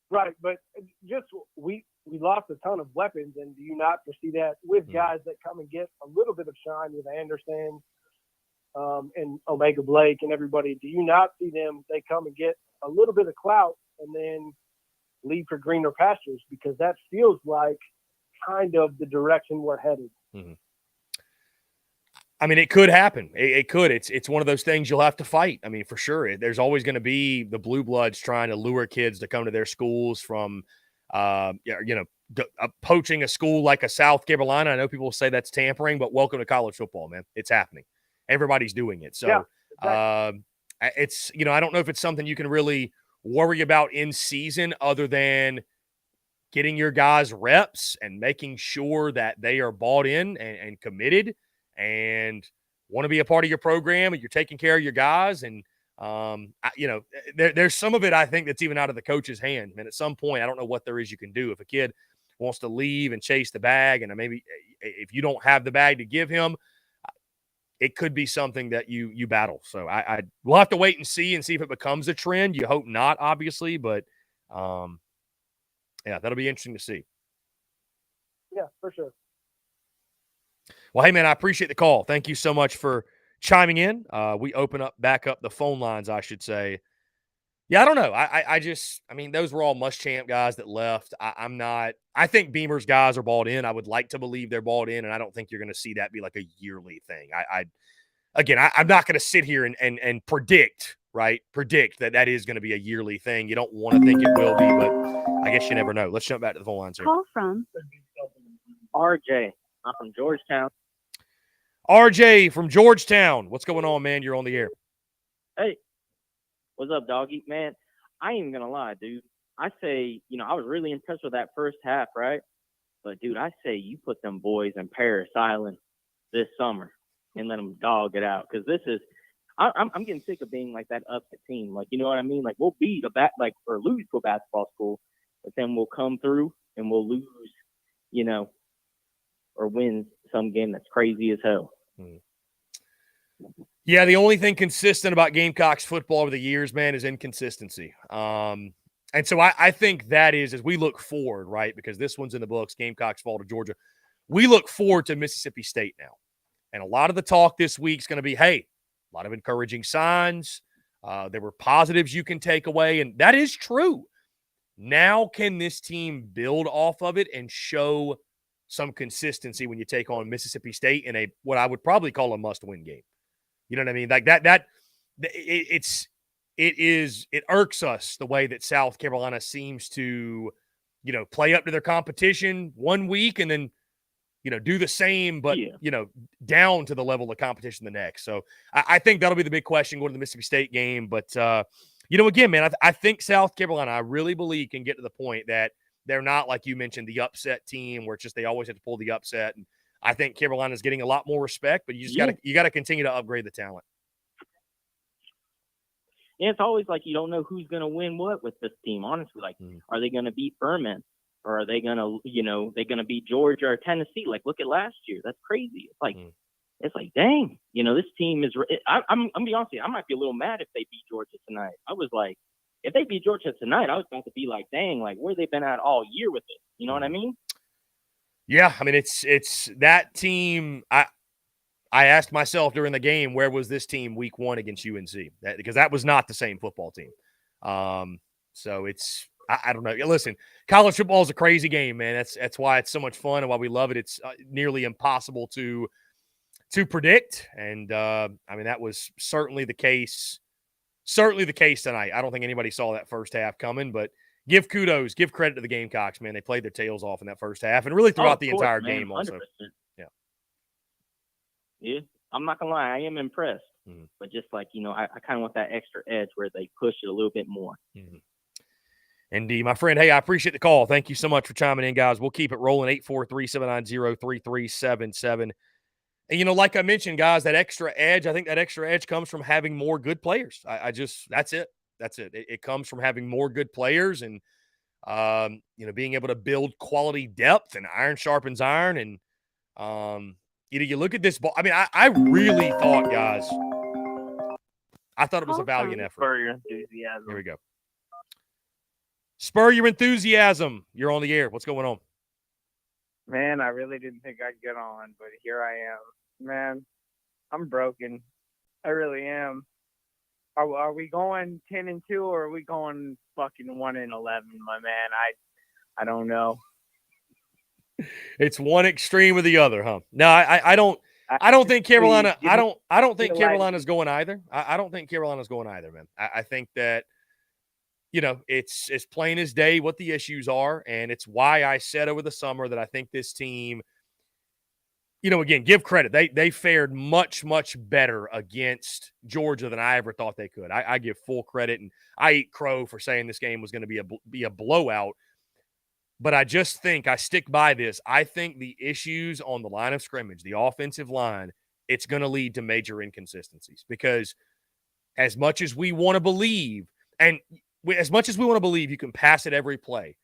Right, but just we lost a ton of weapons, and do you not foresee that with guys that come and get a little bit of shine with Anderson – and Omega Blake and everybody, do you not see them, they come and get a little bit of clout and then leave for greener pastures? Because that feels like kind of the direction we're headed. Mm-hmm. I mean, it could happen. It could. It's one of those things you'll have to fight. I mean, for sure. There's always going to be the blue bloods trying to lure kids to come to their schools from, poaching a school like a South Carolina. I know people will say that's tampering, but welcome to college football, man. It's happening. Everybody's doing it. So, yeah, exactly. I don't know if it's something you can really worry about in season other than getting your guys reps and making sure that they are bought in and committed and want to be a part of your program and you're taking care of your guys. And, there's some of it, I think, that's even out of the coach's hand. And at some point, I don't know what there is you can do. If a kid wants to leave and chase the bag and maybe if you don't have the bag to give him, it could be something that you battle. So we'll have to wait and see if it becomes a trend. You hope not, obviously, but yeah, that'll be interesting to see. Yeah, for sure. Well, hey, man, I appreciate the call. Thank you so much for chiming in. We open back up the phone lines, I should say, Yeah, I don't know. I mean, those were all Muschamp guys that left. I'm not. I think Beamer's guys are bought in. I would like to believe they're bought in, and I don't think you're going to see that be like a yearly thing. I'm not going to sit here and predict, right? Predict that is going to be a yearly thing. You don't want to think it will be, but I guess you never know. Let's jump back to the phone lines here. Call from RJ. I'm from Georgetown. RJ from Georgetown. What's going on, man? You're on the air. Hey, what's up, doggy? Man, I ain't even gonna lie, dude. I say, I was really impressed with that first half, right? But dude, I say you put them boys in Paris Island this summer and let them dog it out, because this is. I'm getting sick of being like that upset team. Like, you know what I mean? Like, we'll beat or lose to a basketball school, but then we'll come through and we'll lose, or win some game that's crazy as hell. Yeah, the only thing consistent about Gamecocks football over the years, man, is inconsistency. And so I think that is, as we look forward, right, because this one's in the books, Gamecocks fall to Georgia, we look forward to Mississippi State now. And a lot of the talk this week is going to be, hey, a lot of encouraging signs. There were positives you can take away, and that is true. Now can this team build off of it and show some consistency when you take on Mississippi State in a what I would probably call a must-win game? You know what I mean? Like it irks us the way that South Carolina seems to, play up to their competition one week and then, do the same, but, down to the level of competition the next. So I think that'll be the big question going to the Mississippi State game. But, again, man, I think South Carolina, I really believe, can get to the point that they're not, like you mentioned, the upset team where it's just they always have to pull the upset. And I think Carolina's getting a lot more respect, but you just got to continue to upgrade the talent. Yeah, it's always like you don't know who's going to win what with this team, honestly. Like, are they going to beat Furman? Or are they going to, beat Georgia or Tennessee? Like, look at last year. That's crazy. It's like, dang, this team is – I'm going to be honest with you, I might be a little mad if they beat Georgia tonight. I was like, if they beat Georgia tonight, I was about to be like, dang, like, where they been at all year with it? You know what I mean? Yeah, I mean, it's that team. I asked myself during the game, where was this team week one against UNC? Because that was not the same football team. So it's I don't know. Listen, college football is a crazy game, man. That's why it's so much fun and why we love it. It's nearly impossible to predict, and I mean that was certainly the case. Certainly the case tonight. I don't think anybody saw that first half coming, but give credit to the Gamecocks, man. They played their tails off in that first half and really throughout the entire game also. Yeah, I'm not going to lie. I am impressed. But just like, I kind of want that extra edge where they push it a little bit more. Indeed, my friend. Hey, I appreciate the call. Thank you so much for chiming in, guys. We'll keep it rolling, 843-790-3377. And, like I mentioned, guys, that extra edge, I think that extra edge comes from having more good players. That's it. That's it. It comes from having more good players and, being able to build quality depth, and iron sharpens iron. And, you look at this ball. I mean, I really thought, guys, I thought it was a valiant effort. Spur your enthusiasm. Here we go. Spur your enthusiasm. You're on the air. What's going on? Man, I really didn't think I'd get on, but here I am. Man, I'm broken. I really am. Are we going 10-2 or are we going fucking 1-11, my man? I don't know. It's one extreme or the other, huh? No, I don't think Carolina. I don't think Carolina's going either. I don't think Carolina's going either, man. I think that it's as plain as day what the issues are, and it's why I said over the summer that I think this team. Again, give credit. They fared much, much better against Georgia than I ever thought they could. I give full credit, and I eat crow for saying this game was going to be a blowout. But I just think I stick by this. I think the issues on the line of scrimmage, the offensive line, it's going to lead to major inconsistencies because as much as we want to believe, and as much as we want to believe you can pass it every play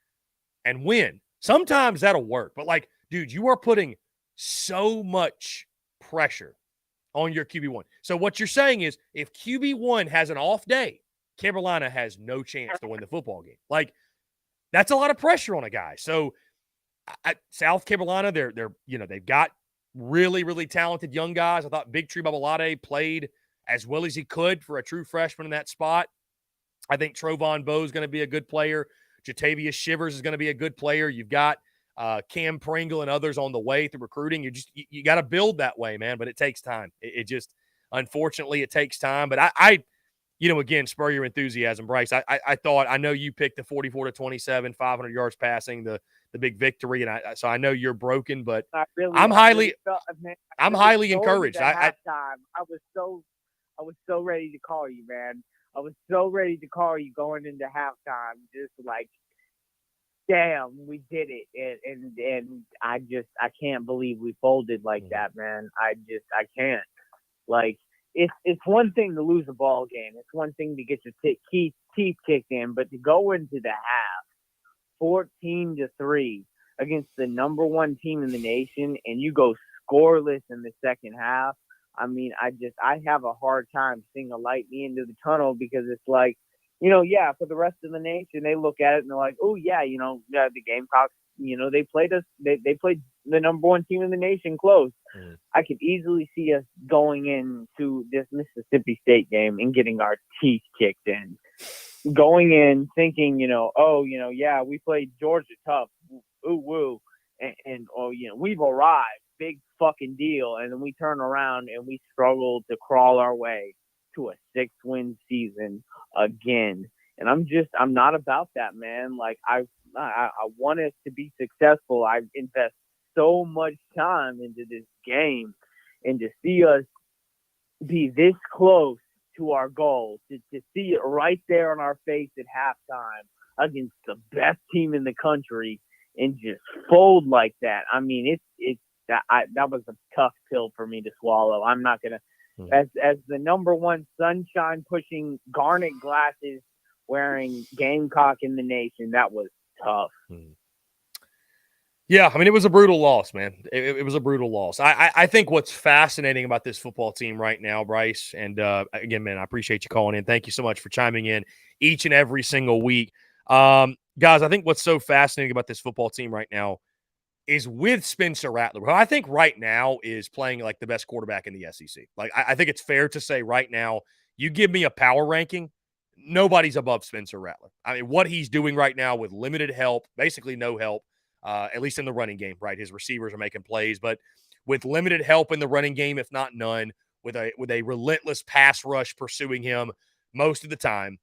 and win, sometimes that'll work. But dude, you are putting so much pressure on your QB1. So what you're saying is if QB1 has an off day, Carolina has no chance to win the football game. That's a lot of pressure on a guy. So South Carolina, they've got really, really talented young guys. I thought Big Tree Babalade played as well as he could for a true freshman in that spot. I think Trovon Bowe is going to be a good player. Jatavius Shivers is going to be a good player. You've got Cam Pringle and others on the way through recruiting. You got to build that way, man, but it takes time. It just, unfortunately, it takes time. But I again, spur your enthusiasm, Bryce. I thought, I know you picked the 44-27, 500 yards passing, the big victory, and so I know you're broken, but I'm highly encouraged. I was so ready to call you, man. I was so ready to call you going into halftime, just like, damn, we did it, and I can't believe we folded like that, man. I can't. Like, it's one thing to lose a ball game. It's one thing to get your teeth kicked in, but to go into the half 14-3 against the number one team in the nation, and you go scoreless in the second half. I mean, I have a hard time seeing a light at the end of the tunnel, because it's like, for the rest of the nation, they look at it and they're like, oh yeah, the Gamecocks, they played us, they played the number one team in the nation close. I could easily see us going into this Mississippi State game and getting our teeth kicked in. Going in thinking, we played Georgia tough, ooh woo, and we've arrived, big fucking deal, and then we turn around and we struggle to crawl our way to a 6-win season again. And I'm not about that, man. Like, I want us to be successful. I invest so much time into this game, and to see us be this close to our goal, to see it right there on our face at halftime against the best team in the country and just fold like that. I mean, that was a tough pill for me to swallow. I'm not going to, as the number one sunshine pushing, garnet glasses wearing Gamecock in the nation, that was tough. Yeah, I mean, it was a brutal loss, man. It was a brutal loss. I think what's fascinating about this football team right now, Bryce, and again, man, I appreciate you calling in. Thank you so much for chiming in each and every single week. Guys, I think what's so fascinating about this football team right now is with Spencer Rattler, who I think right now is playing like the best quarterback in the SEC. Like, I think it's fair to say right now, you give me a power ranking, nobody's above Spencer Rattler. I mean, what he's doing right now with limited help, basically no help, at least in the running game, right? His receivers are making plays, but with limited help in the running game, if not none, with a relentless pass rush pursuing him most of the time.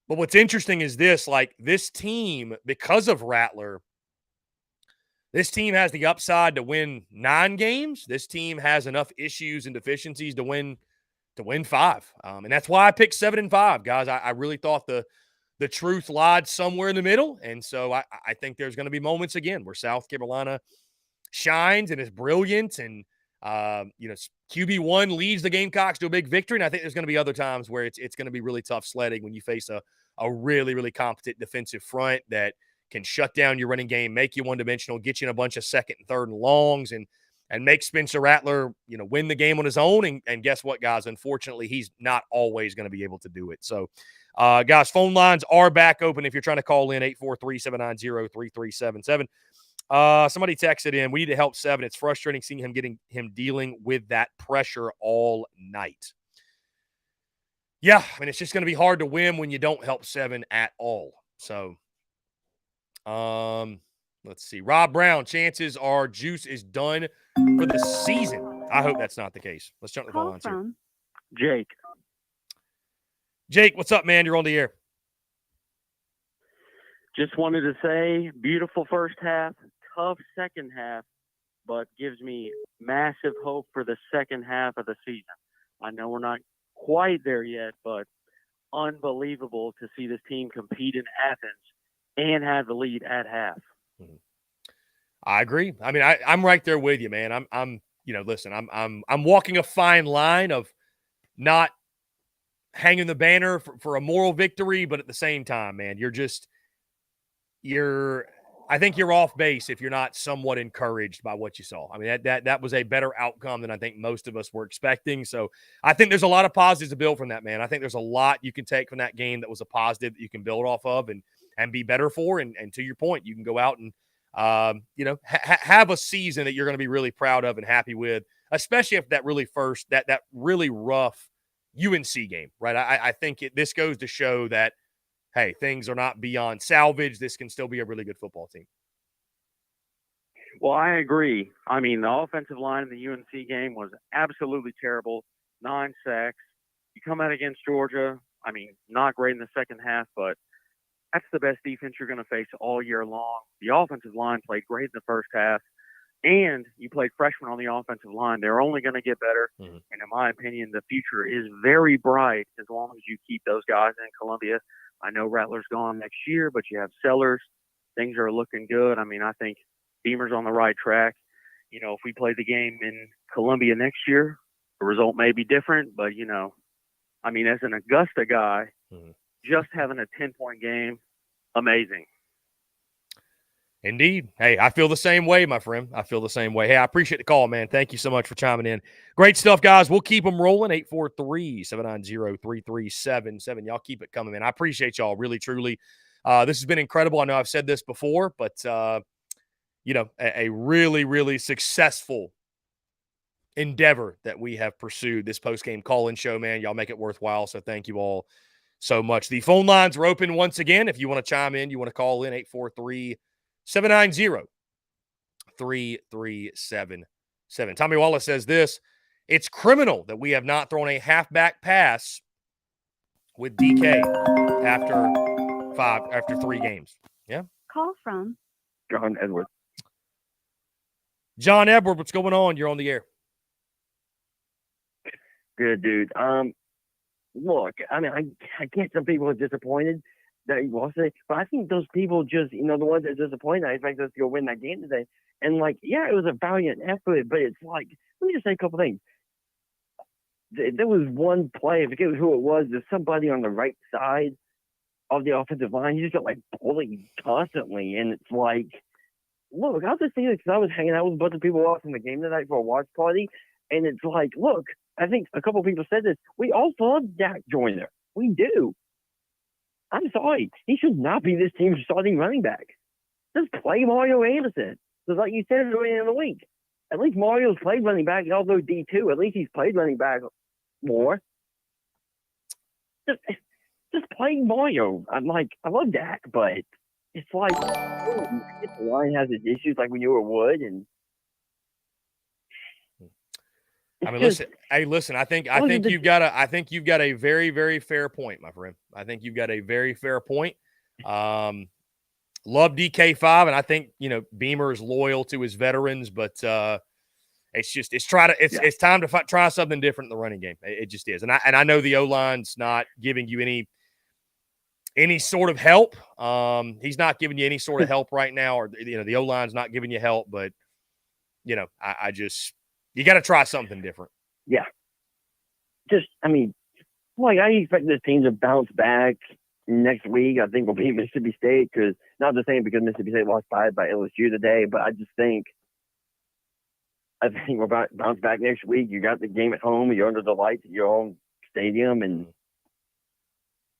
But what's interesting is this, like, this team, because of Rattler, this team has the upside to win 9 games. This team has enough issues and deficiencies to win 5. And that's why I picked 7-5, guys. I really thought the truth lied somewhere in the middle. And so I think there's going to be moments again where South Carolina shines and is brilliant. And, QB1 leads the Gamecocks to a big victory. And I think there's going to be other times where it's going to be really tough sledding when you face a really, really competent defensive front that can shut down your running game, make you one-dimensional, get you in a bunch of second and third and longs, and make Spencer Rattler, win the game on his own. And guess what, guys? Unfortunately, he's not always going to be able to do it. So, guys, phone lines are back open if you're trying to call in, 843-790-3377. Somebody texted in, we need to help Seven. It's frustrating seeing him dealing with that pressure all night. Yeah, I mean, it's just going to be hard to win when you don't help Seven at all. So, let's see. Rob Brown, chances are Juice is done for the season. I hope that's not the case. Let's jump to the phone lines here. Jake, what's up, man? You're on the air. Just wanted to say, beautiful first half, tough second half, but gives me massive hope for the second half of the season. I know we're not quite there yet, but unbelievable to see this team compete in Athens and have the lead at half. I agree. I mean, I'm right there with you, man. I'm walking a fine line of not hanging the banner for a moral victory, but at the same time, man, I think you're off base if you're not somewhat encouraged by what you saw. I mean, that was a better outcome than I think most of us were expecting. So I think there's a lot of positives to build from that, man. I think there's a lot you can take from that game that was a positive that you can build off of and be better for. And to your point, you can go out and, have a season that you're going to be really proud of and happy with, especially if that really rough UNC game, right? I think this goes to show that, hey, things are not beyond salvage. This can still be a really good football team. Well, I agree. I mean, the offensive line in the UNC game was absolutely terrible. 9 sacks. You come out against Georgia, I mean, not great in the second half, but that's the best defense you're going to face all year long. The offensive line played great in the first half, and you played freshmen on the offensive line. They're only going to get better, and in my opinion, the future is very bright as long as you keep those guys in Columbia. I know Rattler's gone next year, but you have Sellers. Things are looking good. I mean, I think Beamer's on the right track. You know, if we play the game in Columbia next year, the result may be different, but, you know, I mean, as an Augusta guy, just having a 10-point game, amazing. Indeed. Hey, I feel the same way, my friend. I feel the same way. Hey, I appreciate the call, man. Thank you so much for chiming in. Great stuff, guys. We'll keep them rolling. 843-790-3377. Y'all keep it coming, man. I appreciate y'all, really, truly. This has been incredible. I know I've said this before, but, you know, a really, really successful endeavor that we have pursued, this post-game call-in show, man. Y'all make it worthwhile, so thank you all so much. The phone lines are open once again. If you want to chime in, you want to call in, 843-790-3377. Tommy Wallace says this: it's criminal that we have not thrown a halfback pass with DK after 3 games. Yeah. Call from John Edwards. John Edward, what's going on? You're on the air. Good, dude. Look, I mean, I get some people are disappointed that he lost it, but I think those people just, you know, the ones that are disappointed, I expect us to go win that game today. And, like, yeah, it was a valiant effort, but it's like, let me just say a couple things. There was one play, I forget who it was, there's somebody on the right side of the offensive line. He just got, like, bullied constantly, and it's like, look, I'll just say this because I was hanging out with a bunch of people watching the game tonight for a watch party, and it's like, look, I think a couple of people said this. We all love Dak Joyner. We do. I'm sorry. He should not be this team's starting running back. Just play Mario Anderson. Because like you said earlier in the week, at least Mario's played running back, although D2. At least he's played running back more. Just play Mario. I love Dak, but it's like, the line has its issues like we knew it would, and I mean, listen. I think you've got a very, very fair point, my friend. I think you've got a very fair point. Love DK5, and I think, you know, Beamer is loyal to his veterans, but it's time to try something different in the running game. It just is, and I know the O-line's not giving you any sort of help. He's not giving you any sort of help right now, or, you know, the O-line's not giving you help, but, you know, you got to try something different. Yeah. Just, I mean, like, I expect this team to bounce back next week. I think we'll beat Mississippi State, because not the same because Mississippi State lost by LSU today, but I think we'll bounce back next week. You got the game at home. You're under the lights at your own stadium, and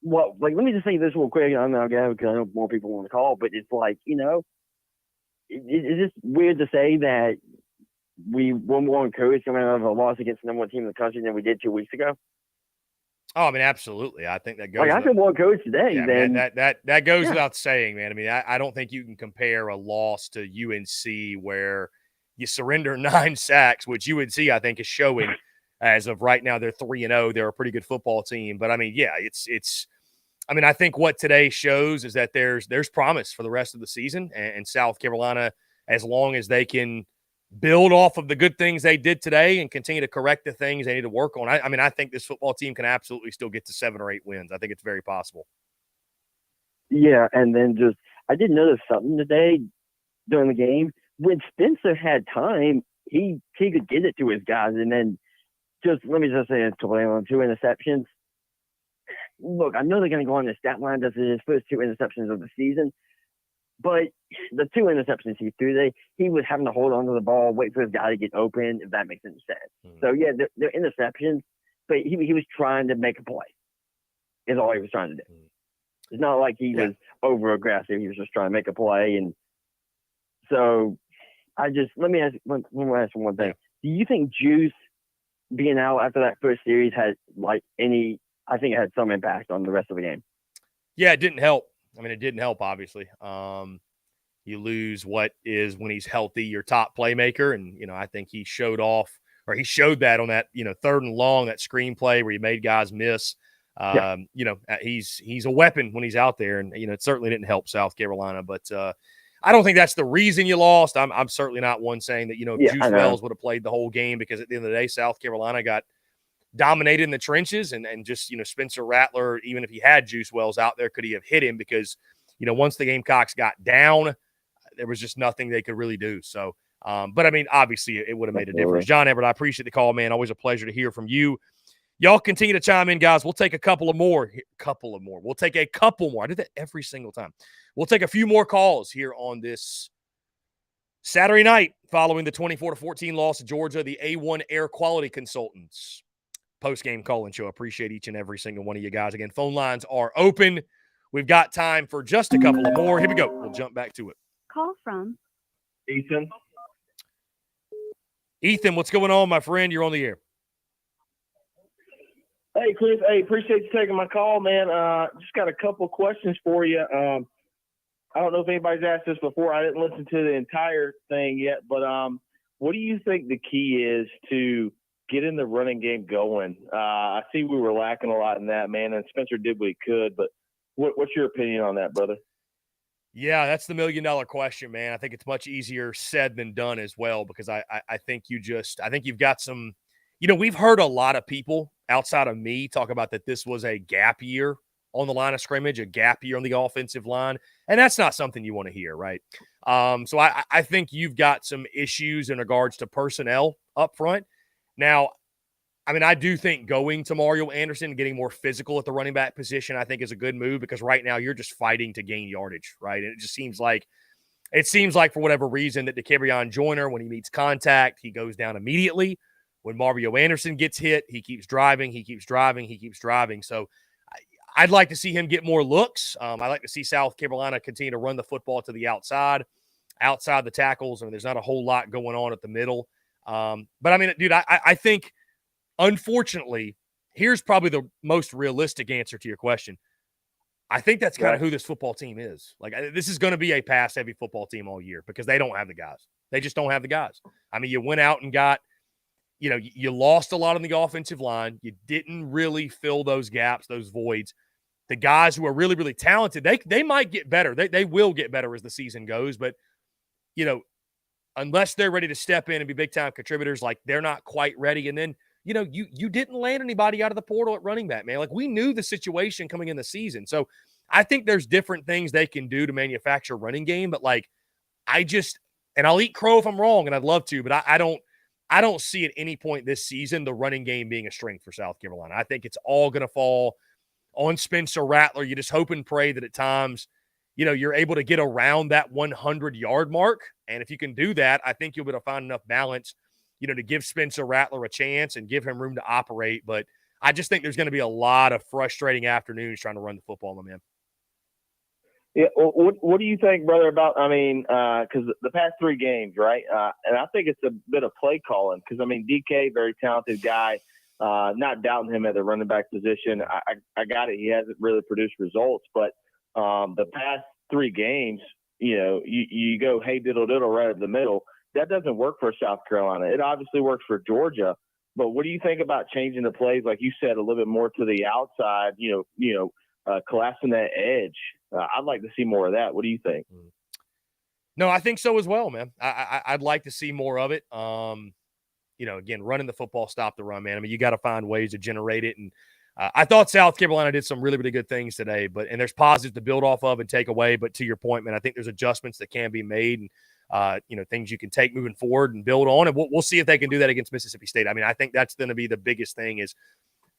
well, like, let me just say this real quick. I know, because I know more people want to call, but it's like, you know, it's just weird to say that we were more encouraged coming out of a loss against the number 1 team in the country than we did 2 weeks ago. Oh, I mean, absolutely. I think that goes. Like, I feel more encouraged today than that goes without saying, man. I mean, I don't think you can compare a loss to UNC where you surrender 9 sacks, which UNC I think is showing as of right now. They're 3-0. They're a pretty good football team, but I mean, yeah, it's. I mean, I think what today shows is that there's promise for the rest of the season, and South Carolina, as long as they can build off of the good things they did today and continue to correct the things they need to work on. I mean, I think this football team can absolutely still get to 7 or 8 wins. I think it's very possible. Yeah, and then I did notice something today during the game. When Spencer had time, he could get it to his guys, and then let me just say it's on 2 interceptions. Look, I know they're going to go on the stat line. That's his first 2 interceptions of the season. But the 2 interceptions he threw today, he was having to hold on to the ball, wait for his guy to get open, if that makes any sense. So, yeah, they're interceptions, but he was trying to make a play is all he was trying to do. It's not like he was over-aggressive. He was just trying to make a play. And so let me ask one thing. Do you think Juice being out after that first series had I think it had some impact on the rest of the game. Yeah, it didn't help. I mean, it didn't help, obviously. You lose what is, when he's healthy, your top playmaker. And, I think he showed that on that, 3rd and long, that screenplay where he made guys miss. He's a weapon when he's out there. And, it certainly didn't help South Carolina. But I don't think that's the reason you lost. I'm certainly not one saying that, if Juice Wells would have played the whole game, because at the end of the day, South Carolina got dominated in the trenches, and just, Spencer Rattler, even if he had Juice Wells out there, could he have hit him? Because, once the Gamecocks got down, there was just nothing they could really do. So, but I mean, obviously it would have made a difference. John Everett, I appreciate the call, man. Always a pleasure to hear from you. Y'all continue to chime in, guys. We'll take a couple more. We'll take a couple more. I do that every single time. We'll take a few more calls here on this Saturday night following the 24-14 loss to Georgia, the A1 Air Quality Consultants post-game call-in show. Appreciate each and every single one of you guys. Again, phone lines are open. We've got time for just a couple of more. Here we go. We'll jump back to it. Call from Ethan. Ethan, what's going on, my friend? You're on the air. Hey, Cliff. Hey, appreciate you taking my call, man. Just got a couple questions for you. I don't know if anybody's asked this before. I didn't listen to the entire thing yet, but what do you think the key is to getting the running game going? I see we were lacking a lot in that, man, and Spencer did what he could, but what's your opinion on that, brother? Yeah, that's the million-dollar question, man. I think it's much easier said than done as well, because I think you've got some – we've heard a lot of people outside of me talk about that this was a gap year on the line of scrimmage, a gap year on the offensive line, and that's not something you want to hear, right? So I think you've got some issues in regards to personnel up front. Now, I mean, I do think going to Mario Anderson, getting more physical at the running back position, I think is a good move, because right now you're just fighting to gain yardage, right? And it just seems like for whatever reason that DeKevrion Joyner, when he meets contact, he goes down immediately. When Mario Anderson gets hit, he keeps driving. So I'd like to see him get more looks. I'd like to see South Carolina continue to run the football to the outside the tackles. I mean, there's not a whole lot going on at the middle. But I mean, dude, I think, unfortunately, here's probably the most realistic answer to your question. I think that's kind of who this football team is. Like, this is going to be a pass-heavy football team all year, because they don't have the guys. They just don't have the guys. I mean, you went out and got, you lost a lot on the offensive line. You didn't really fill those gaps, those voids. The guys who are really, really talented, they might get better. They will get better as the season goes. But, unless they're ready to step in and be big-time contributors, like, they're not quite ready. And then, you didn't land anybody out of the portal at running back, man. Like, we knew the situation coming in the season. So I think there's different things they can do to manufacture a running game. But, like, and I'll eat crow if I'm wrong, and I'd love to, but I don't see at any point this season the running game being a strength for South Carolina. I think it's all going to fall on Spencer Rattler. You just hope and pray that at times, you're able to get around that 100-yard mark. And if you can do that, I think you'll be able to find enough balance, to give Spencer Rattler a chance and give him room to operate. But I just think there's going to be a lot of frustrating afternoons trying to run the football, my man. Yeah, what do you think, brother, about, because the past 3 games, right? And I think it's a bit of play calling, because, DK, very talented guy, not doubting him at the running back position. I got it. He hasn't really produced results, but the past 3 games, you go, hey, diddle right up the middle. That doesn't work for South Carolina. It obviously works for Georgia, but what do you think about changing the plays, like you said, a little bit more to the outside, collapsing that edge? I'd like to see more of that. What do you think? No, I think so as well, man. I'd like to see more of it. Again, running the football, stop the run, man. I mean, you got to find ways to generate it. And I thought South Carolina did some really, really good things today, and there's positives to build off of and take away. But to your point, man, I think there's adjustments that can be made, and things you can take moving forward and build on. And we'll see if they can do that against Mississippi State. I mean, I think that's going to be the biggest thing, is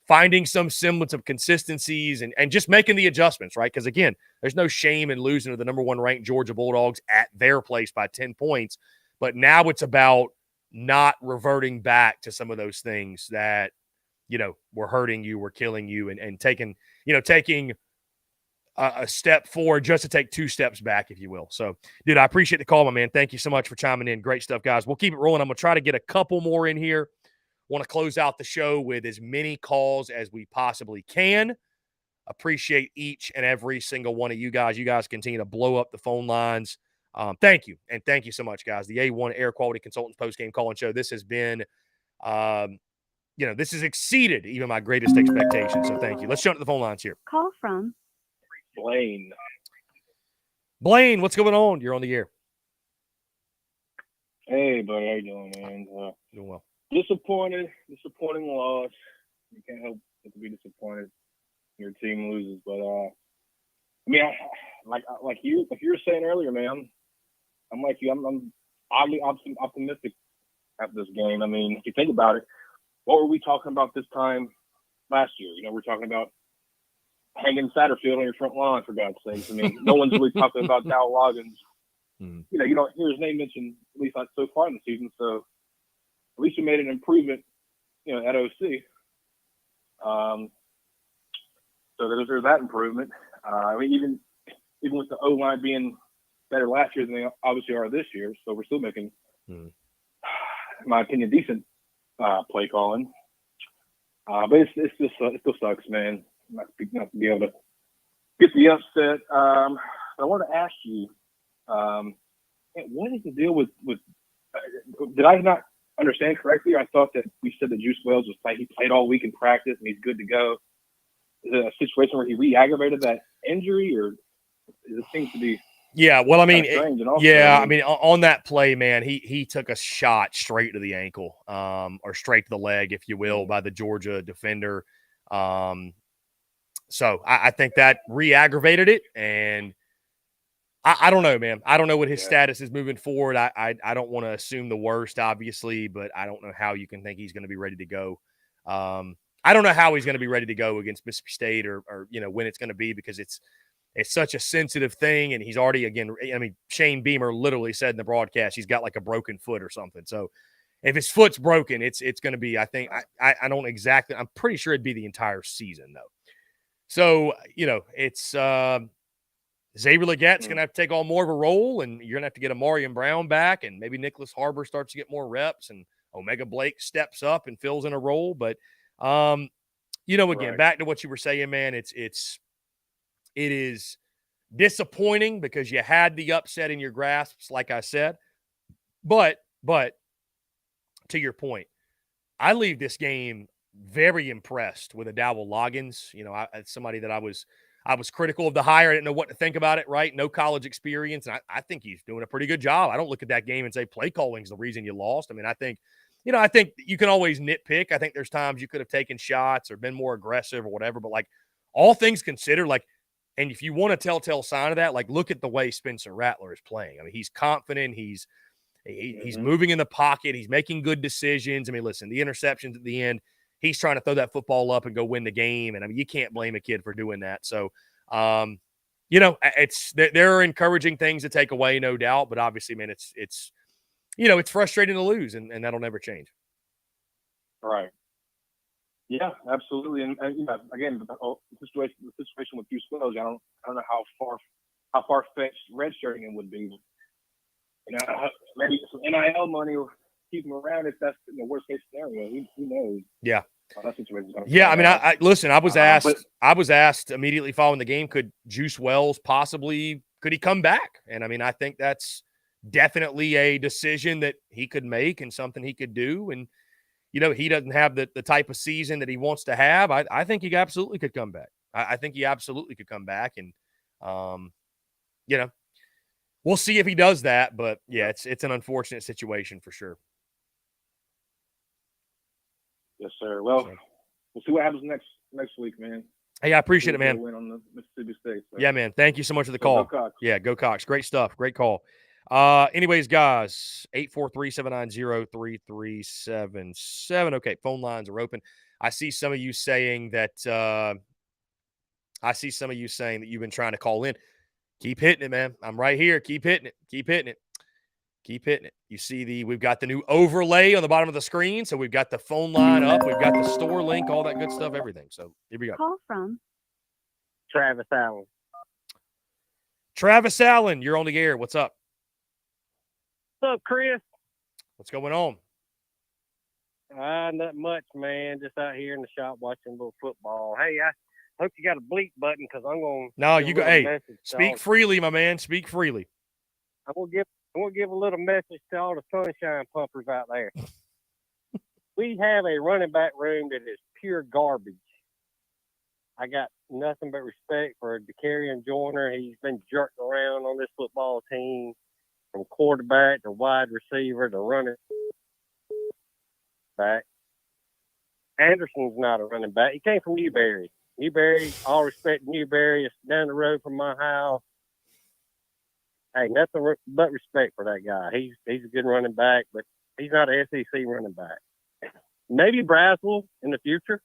finding some semblance of consistencies and just making the adjustments, right? Because, again, there's no shame in losing to the number 1 ranked Georgia Bulldogs at their place by 10 points. But now it's about not reverting back to some of those things that, were hurting you, were killing you, and taking a step forward just to take 2 steps back, if you will. So, dude, I appreciate the call, my man. Thank you so much for chiming in. Great stuff, guys. We'll keep it rolling. I'm going to try to get a couple more in here Want to close out the show with as many calls as we possibly can. Appreciate each and every single one of you guys. You guys continue to blow up the phone lines. Thank you. And thank you so much, guys. The A1 Air Quality Consultants post-game call-in show. This has been, this has exceeded even my greatest expectations. So thank you. Let's jump to the phone lines here. Call from Blaine. Blaine, what's going on? You're on the air. Hey, buddy, how you doing, man? Doing well. Disappointing loss. You can't help but to be disappointed when your team loses. But like you were saying earlier, man, I'm like you. I'm oddly optimistic after this game. I mean, if you think about it, what were we talking about this time last year? You know, we're talking about hanging Satterfield on your front lawn, for God's sakes. I mean, no one's really talking about Dow Loggins. You know, you don't hear his name mentioned, at least not so far in the season. So at least we made an improvement, you know, at OC. So there's that improvement. I mean, even with the O-line being better last year than they obviously are this year, so we're still making, in my opinion, decent play calling. But it still sucks, man. Not to be able to get the upset. I want to ask you, what is the deal with did I not understand correctly? I thought that we said that Juice Wells he played all week in practice and he's good to go. Is it a situation where he re-aggravated that injury, or it seems to be? Yeah, well, I mean, I mean, on that play, man, he took a shot straight to the ankle, or straight to the leg, if you will, by the Georgia defender. So I think that re-aggravated it, and I don't know, man. I don't know what his status is moving forward. I don't want to assume the worst, obviously, but I don't know how you can think he's going to be ready to go. I don't know how he's going to be ready to go against Mississippi State, or when it's going to be, because it's such a sensitive thing, and he's already, again, I mean, Shane Beamer literally said in the broadcast he's got like a broken foot or something. So if his foot's broken, it's going to be, I think, I don't exactly, I'm pretty sure it'd be the entire season, though. So, it's Xavier Legette's going to have to take on more of a role, and you're going to have to get Amarian Brown back, and maybe Nicholas Harbor starts to get more reps, and Omega Blake steps up and fills in a role. But, again, back to what you were saying, man, it is disappointing because you had the upset in your grasps, like I said. But to your point, I leave this game very impressed with Adowell Loggins. As somebody that I was critical of the hire. I didn't know what to think about it, right? No college experience. And I think he's doing a pretty good job. I don't look at that game and say play calling is the reason you lost. I mean, I think you can always nitpick. I think there's times you could have taken shots or been more aggressive or whatever. But, like, all things considered, like, and if you want a telltale sign of that, like, look at the way Spencer Rattler is playing. I mean, he's confident. He's moving in the pocket. He's making good decisions. I mean, listen, the interceptions at the end, he's trying to throw that football up and go win the game. And I mean, you can't blame a kid for doing that. So, there are encouraging things to take away, no doubt. But obviously, man, it's frustrating to lose, and that'll never change. Right. Yeah, absolutely. And again, the situation with Juice Wells, I don't know how far-fetched redshirting him would be. Maybe some NIL money will keep him around if that's the worst case scenario. Who knows? Yeah. Yeah, I mean, listen. I was asked immediately following the game, could Juice Wells could he come back? And I mean, I think that's definitely a decision that he could make and something he could do. And he doesn't have the type of season that he wants to have. I think he absolutely could come back. I think he absolutely could come back, and we'll see if he does that. But yeah, it's an unfortunate situation for sure. Yes, sir. Well, we'll see what happens next week, man. Hey, I appreciate it, man. Win on the Mississippi State. So. Yeah, man. Thank you so much for the call. Go Cox. Yeah, go Cox. Great stuff. Great call. Anyways, guys, 843-790-3377. Okay, phone lines are open. I see some of you saying that you've been trying to call in. Keep hitting it, man. I'm right here. Keep hitting it. Keep hitting it. Keep hitting it. You see we've got the new overlay on the bottom of the screen. So we've got the phone line up. We've got the store link, all that good stuff, everything. So here we go. Call from Travis Allen. Travis Allen, you're on the air. What's up? What's up, Chris? What's going on? Not much, man. Just out here in the shop watching a little football. Hey, I hope you got a bleep button because I'm going to. No, you go. Hey, speak freely, my man. Speak freely. I'm gonna give a little message to all the sunshine pumpers out there. We have a running back room that is pure garbage. I got nothing but respect for DeCarrion Joyner. He's been jerked around on this football team from quarterback to wide receiver to running back. Anderson's not a running back. He came from Newberry. Newberry, all respect to Newberry. It's down the road from my house. Hey, nothing but respect for that guy. He's a good running back, but he's not an SEC running back. Maybe Braswell in the future.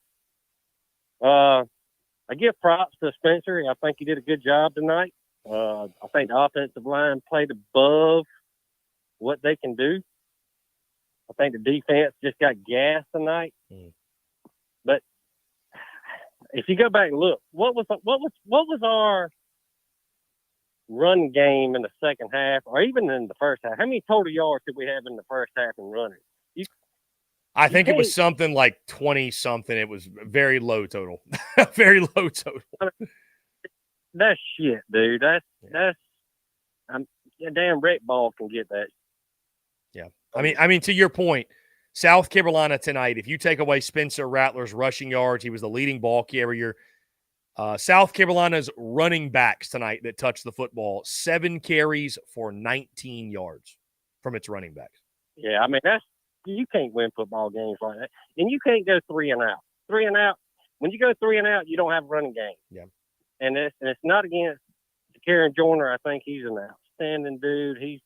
I give props to Spencer. I think he did a good job tonight. I think the offensive line played above what they can do. I think the defense just got gassed tonight. But if you go back and look, what was our run game in the second half, or even in the first half? How many total yards did we have in the first half in running? I think it was something like 20-something. It was very low total. Very low total. That's shit, dude. That's damn Red Ball can get that. Yeah. I mean, to your point, South Carolina tonight, if you take away Spencer Rattler's rushing yards, he was the leading ball carrier. South Carolina's running backs tonight that touched the football, 7 carries for 19 yards from its running backs. Yeah, I mean, you can't win football games like that. And you can't go 3 and out. 3 and out. When you go 3 and out, you don't have a running game. Yeah. And it's not against Karen Joyner. I think he's an outstanding dude. He's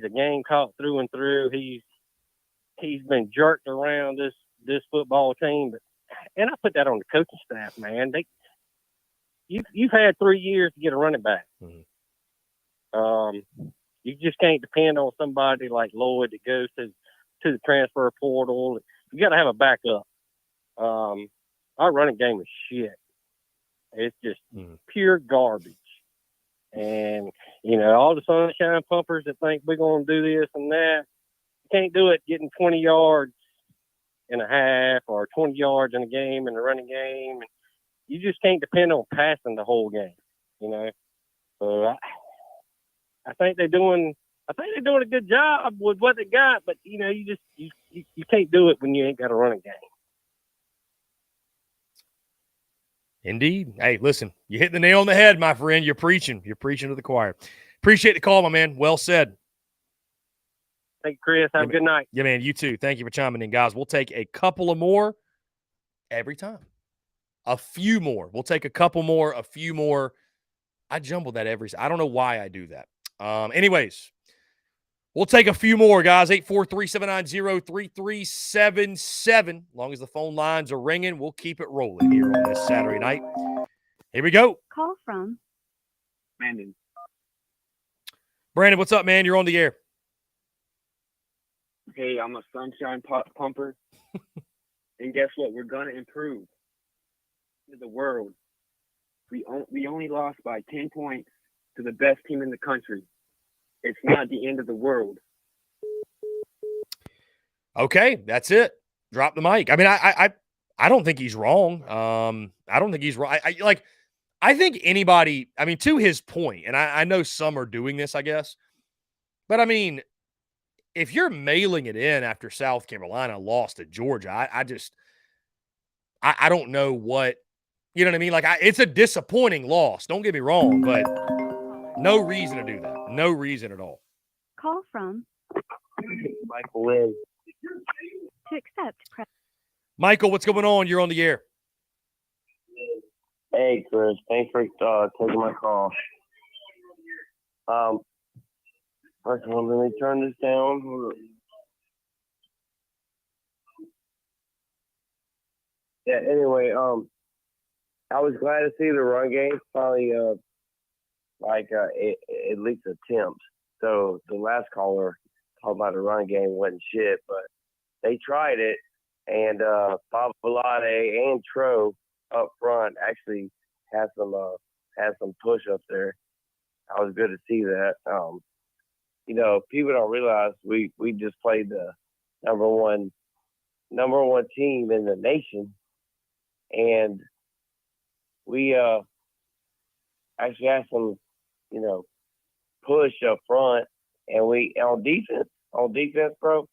a Gamecock through and through. He's been jerked around this football team. And I put that on the coaching staff, man. You've had 3 years to get a running back. You just can't depend on somebody like Lloyd that goes to the transfer portal. You got to have a backup. Our running game is shit. It's just pure garbage. And, all the sunshine pumpers that think we're going to do this and that, you can't do it getting 20 yards in a half or 20 yards in a game in the running game. You just can't depend on passing the whole game, So I think they're doing a good job with what they got, but you can't do it when you ain't got a running game. Indeed. Hey, listen, you hit the nail on the head, my friend. You're preaching. You're preaching to the choir. Appreciate the call, my man. Well said. Thank you, Chris. Have a good night. Yeah, man. You too. Thank you for chiming in, guys. We'll take a couple of more every time. A few more. We'll take a couple more, a few more. I jumbled that I don't know why I do that. Anyways, we'll take a few more, guys. 843-790-3377. As long as the phone lines are ringing, we'll keep it rolling here on this Saturday night. Here we go. Call from Brandon. Brandon, what's up, man? You're on the air. Hey, I'm a sunshine pumper. And guess what? We're going to improve. The world. We only lost by 10 points to the best team in the country. It's not the end of the world. Okay, that's it. Drop the mic. I mean, I don't think he's wrong. I don't think he's wrong. I think anybody, I mean, to his point, and I know some are doing this, I guess, but I mean, if you're mailing it in after South Carolina lost to Georgia, I don't know what, you know what I mean? It's a disappointing loss. Don't get me wrong, but no reason to do that. No reason at all. Call from Michael Lynn. To accept. Press. Michael, what's going on? You're on the air. Hey, Chris. Thanks for taking my call. First of all, let me turn this down. Yeah, anyway, I was glad to see the run game finally, at least attempt. So the last caller talked about the run game wasn't shit, but they tried it, and Favolade and Tro up front actually had some push up there. I was good to see that. People don't realize we just played the number one number one team in the nation, and we actually had some, push up front, and we on defense, bro.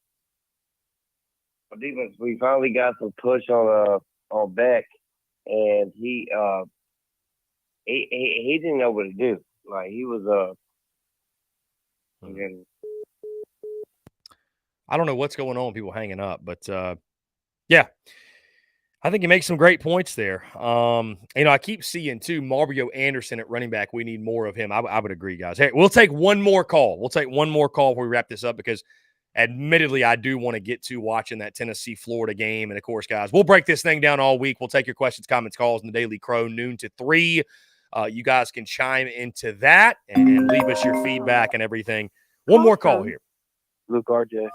On defense, we finally got some push on Beck, and he didn't know what to do. Like he was again. I don't know what's going on with people hanging up, but yeah, I think he makes some great points there. I keep seeing too Mario Anderson at running back. We need more of him. I would agree, guys. Hey, we'll take one more call. We'll take one more call before we wrap this up because admittedly, I do want to get to watching that Tennessee-Florida game. And, of course, guys, we'll break this thing down all week. We'll take your questions, comments, calls in the Daily Crow, noon to 3. You guys can chime into that and leave us your feedback and everything. One more call here. Luke RJ.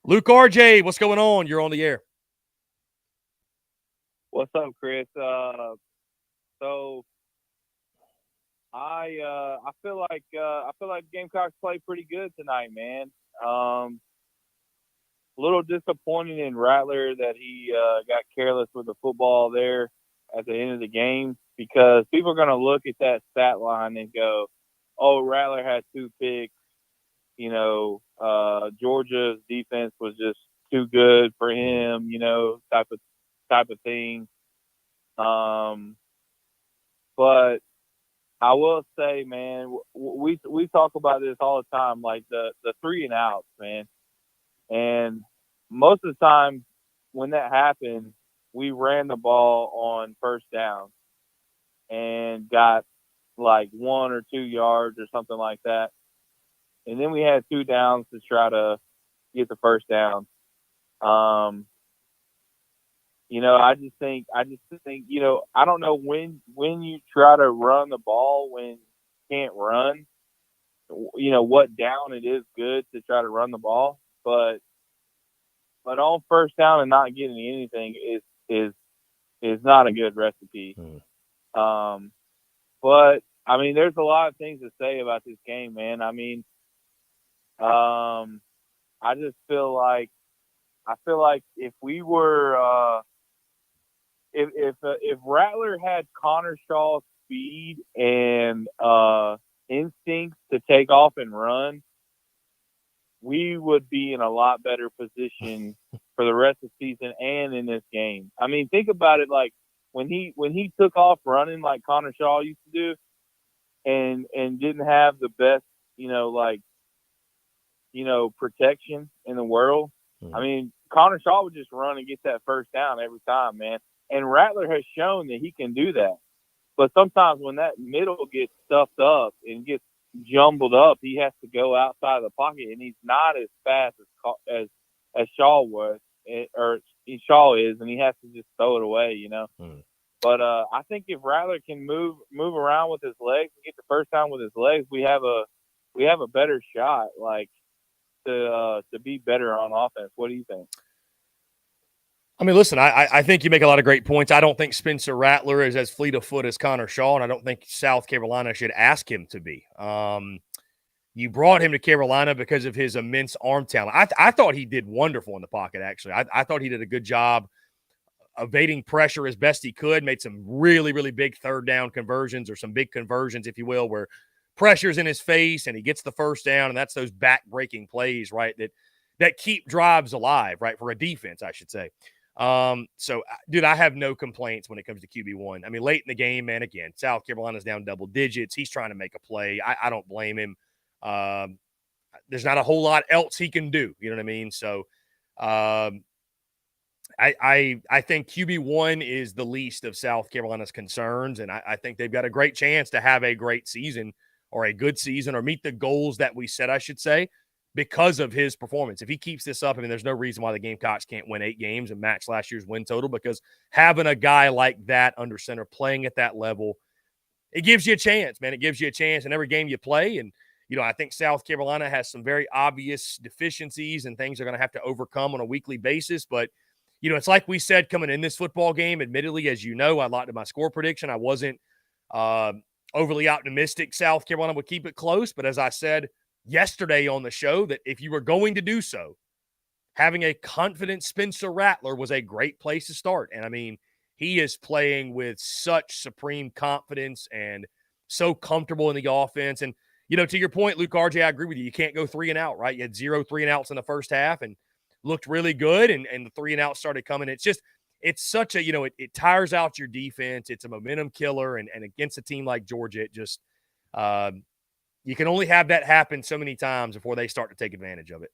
Luke RJ, what's going on? You're on the air. What's up, Chris? So I feel like Gamecocks played pretty good tonight, man. A little disappointing in Rattler that he got careless with the football there at the end of the game because people are going to look at that stat line and go, "Oh, Rattler had 2 picks." Georgia's defense was just too good for him. Type of thing. But I will say, man, we talk about this all the time, like the 3 and outs, man. And most of the time when that happened, we ran the ball on first down and got like 1 or 2 yards or something like that. And then we had 2 downs to try to get the first down. I just think, I don't know when you try to run the ball when you can't run, what down it is good to try to run the ball, but on first down and not getting anything is not a good recipe. But I mean, there's a lot of things to say about this game, man. I mean, I just feel like if we were if Rattler had Connor Shaw's speed and instincts to take off and run, we would be in a lot better position for the rest of the season and in this game. I mean, think about it, like when he took off running like Connor Shaw used to do and didn't have the best, protection in the world. I mean, Connor Shaw would just run and get that first down every time, man. And Rattler has shown that he can do that. But sometimes when that middle gets stuffed up and gets jumbled up, he has to go outside of the pocket, and he's not as fast as Shaw was, or Shaw is, and he has to just throw it away, But I think if Rattler can move around with his legs and get the first down with his legs, we have a better shot, like to be better on offense. What do you think? I mean, listen, I think you make a lot of great points. I don't think Spencer Rattler is as fleet of foot as Connor Shaw, and I don't think South Carolina should ask him to be. You brought him to Carolina because of his immense arm talent. I thought he did wonderful in the pocket, actually. I thought he did a good job evading pressure as best he could, made some really, really big third down conversions or some big conversions, if you will, where pressure's in his face and he gets the first down, and that's those back-breaking plays, right, that keep drives alive, right, for a defense, I should say. So, dude, I have no complaints when it comes to QB1. I mean, late in the game, man, again, South Carolina's down double digits. He's trying to make a play. I don't blame him. There's not a whole lot else he can do. You know what I mean? So, I think QB1 is the least of South Carolina's concerns, and I think they've got a great chance to have a great season or a good season or meet the goals that we set, I should say, because of his performance. If he keeps this up, I mean, there's no reason why the Gamecocks can't win 8 games and match last year's win total, because having a guy like that under center playing at that level, it gives you a chance, man. It gives you a chance in every game you play. And, I think South Carolina has some very obvious deficiencies and things they're going to have to overcome on a weekly basis. But, it's like we said coming in this football game, admittedly, as you know, I locked in my score prediction. I wasn't overly optimistic South Carolina would keep it close. But as I said yesterday on the show, that if you were going to do so, having a confident Spencer Rattler was a great place to start. And I mean, he is playing with such supreme confidence and so comfortable in the offense. And, to your point, Luke RJ, I agree with you. You can't go 3 and out, right? You had 0 3 and outs in the first half and looked really good. And the 3 and outs started coming. It's such a, it tires out your defense. It's a momentum killer. And against a team like Georgia, it just, you can only have that happen so many times before they start to take advantage of it.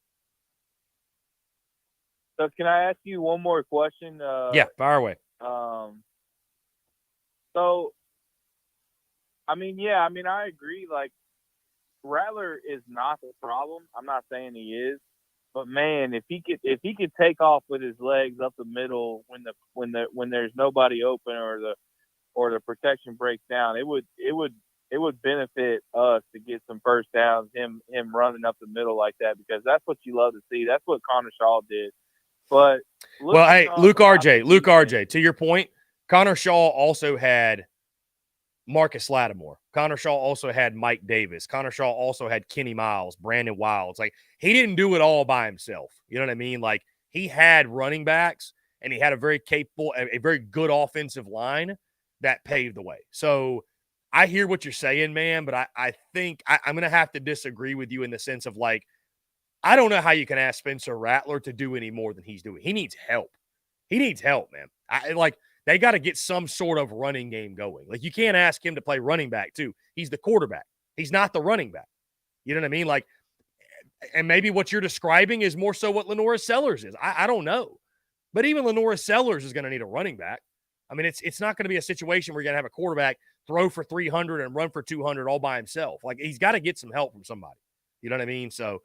So can I ask you one more question? Yeah, fire away. So, I agree. Like, Rattler is not the problem. I'm not saying he is, but man, if he could take off with his legs up the middle when there's nobody open or the protection breaks down, it would benefit us to get some first downs. Him running up the middle like that, because that's what you love to see. That's what Connor Shaw did. But hey, Luke RJ, to your point, Connor Shaw also had Marcus Lattimore. Connor Shaw also had Mike Davis. Connor Shaw also had Kenny Miles, Brandon Wilds. Like, he didn't do it all by himself. You know what I mean? Like, he had running backs, and he had a very capable, a very good offensive line that paved the way. So I hear what you're saying, man, but I think I'm going to have to disagree with you in the sense of, like, I don't know how you can ask Spencer Rattler to do any more than he's doing. He needs help. He needs help, man. They got to get some sort of running game going. Like, you can't ask him to play running back, too. He's the quarterback. He's not the running back. You know what I mean? Like, and maybe what you're describing is more so what Lenora Sellers is. I don't know. But even Lenora Sellers is going to need a running back. I mean, it's not going to be a situation where you're going to have a quarterback throw for 300 and run for 200 all by himself. Like, he's got to get some help from somebody. You know what I mean? So,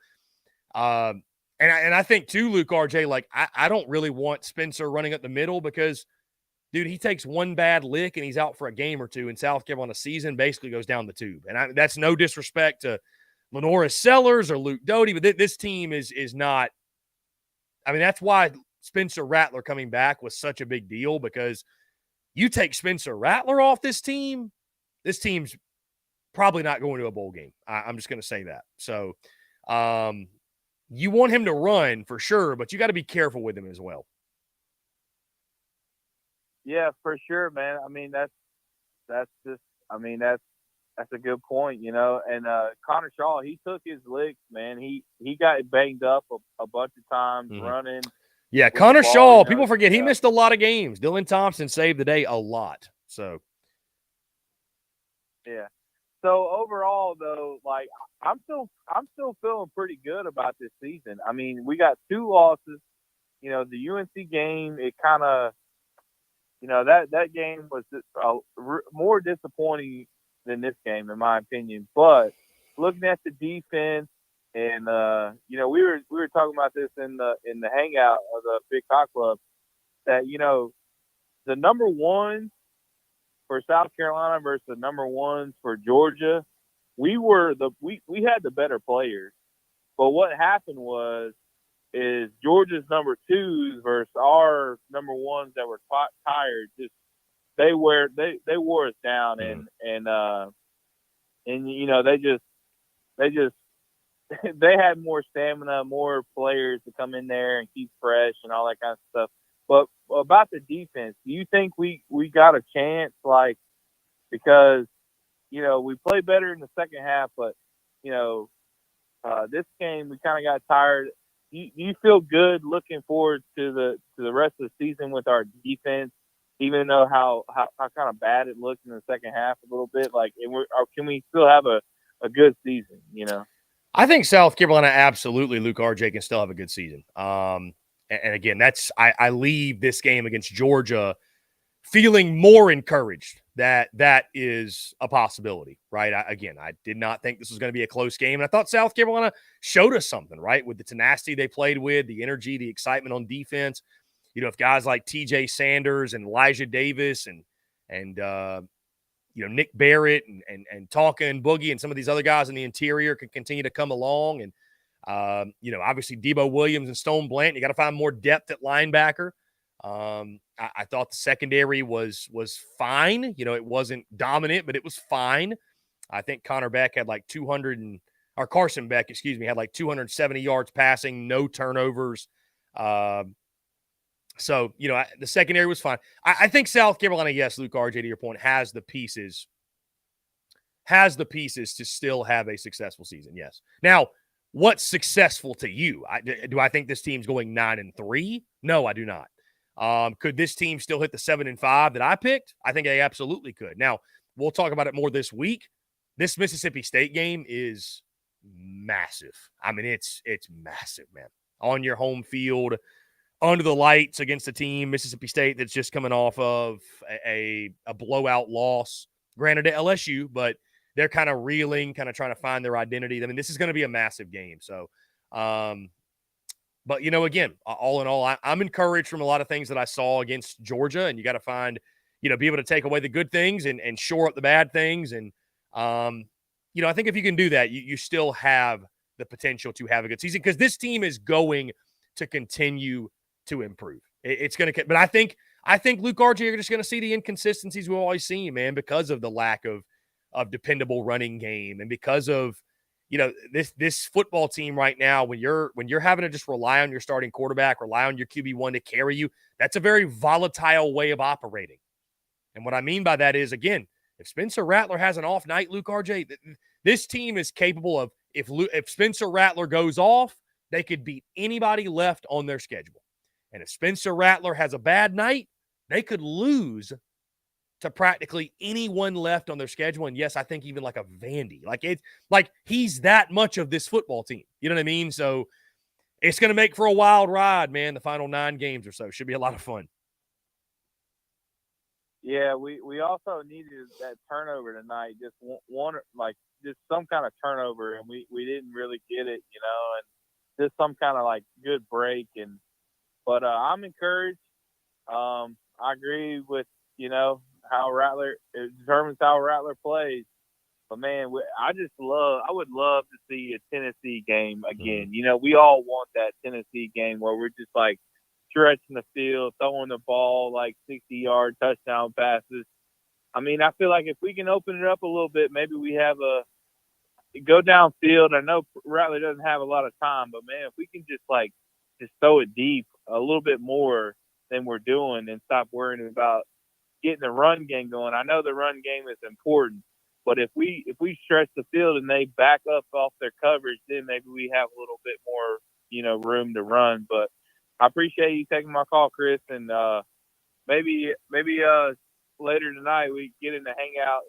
and I think too, Luke RJ, like, I don't really want Spencer running up the middle because, dude, he takes one bad lick and he's out for a game or two, and South Carolina season basically goes down the tube. And that's no disrespect to Lenora Sellers or Luke Doty, but this team is not. I mean, that's why Spencer Rattler coming back was such a big deal, because you take Spencer Rattler off this team's probably not going to a bowl game. I'm just going to say that. So, you want him to run for sure, but you got to be careful with him as well. Yeah, for sure, man. I mean, that's a good point, And Connor Shaw, he took his licks, man. He got banged up a bunch of times running. Yeah, Connor Shaw, people forget he missed a lot of games. Dylan Thompson saved the day a lot. So, yeah. So overall, though, like, I'm still feeling pretty good about this season. I mean, we got 2 losses. The UNC game, it kind of, that game was more disappointing than this game, in my opinion. But looking at the defense, and we were talking about this in the hangout of the Big Cock Club, that the number 1 for South Carolina versus the number 1s for Georgia, we had the better players. But what happened is Georgia's number 2s versus our number 1s that were tired, just they wore us down, and they had more stamina, more players to come in there and keep fresh and all that kind of stuff. But about the defense, do you think we got a chance? Like, because, we played better in the second half, but, this game we kind of got tired. Do you feel good looking forward to the rest of the season with our defense, even though how kind of bad it looked in the second half a little bit? Like, can we still have a good season, I think South Carolina absolutely, Luke RJ, can still have a good season. And again, I leave this game against Georgia feeling more encouraged that is a possibility, right? I did not think this was going to be a close game. And I thought South Carolina showed us something, right? With the tenacity they played with, the energy, the excitement on defense. If guys like TJ Sanders and Elijah Davis and Nick Barrett and Tonka and Boogie and some of these other guys in the interior can continue to come along. And, obviously Debo Williams and Stone Blanton, you got to find more depth at linebacker. I thought the secondary was fine. It wasn't dominant, but it was fine. I think Carson Beck, had like 270 yards passing, no turnovers. So, the secondary was fine. I think South Carolina, yes, Luke RJ, to your point, has the pieces to still have a successful season, yes. Now, what's successful to you? Do I think this team's going 9-3? No, I do not. Could this team still hit the 7-5 that I picked? I think they absolutely could. Now, we'll talk about it more this week. This Mississippi State game is massive. I mean, it's massive, man. On your home field, under the lights against a team, Mississippi State, that's just coming off of a blowout loss. Granted to LSU, but they're kind of reeling, kind of trying to find their identity. I mean, this is going to be a massive game. So, but, again, all in all, I'm encouraged from a lot of things that I saw against Georgia, and you got to find, be able to take away the good things and shore up the bad things. And, I think if you can do that, you still have the potential to have a good season because this team is going to continue to improve. It's going to, but I think Luke RJ, you're just going to see the inconsistencies we've always seen, man, because of the lack of dependable running game and because of, this football team right now, when you're having to just rely on your starting quarterback, rely on your QB1 to carry you, that's a very volatile way of operating. And what I mean by that is, again, if Spencer Rattler has an off night, Luke RJ, this team is capable of, if Spencer Rattler goes off, they could beat anybody left on their schedule. And if Spencer Rattler has a bad night, they could lose to practically anyone left on their schedule. And yes, I think even like a Vandy. He's that much of this football team. You know what I mean? So it's going to make for a wild ride, man. The final 9 games or so should be a lot of fun. Yeah, we also needed that turnover tonight. Just just some kind of turnover, and we didn't really get it, and just some kind of good break. But I'm encouraged. I agree with how Rattler, it determines how Rattler plays. But man, I would love to see a Tennessee game again. We all want that Tennessee game where we're just stretching the field, throwing the ball 60-yard touchdown passes. I mean, I feel like if we can open it up a little bit, maybe we have go downfield. I know Rattler doesn't have a lot of time, but man, if we can just throw it deep a little bit more than we're doing and stop worrying about getting the run game going. I know the run game is important, but if we stretch the field and they back up off their coverage, then maybe we have a little bit more, room to run. But I appreciate you taking my call, Chris, and maybe later tonight we get in to hang out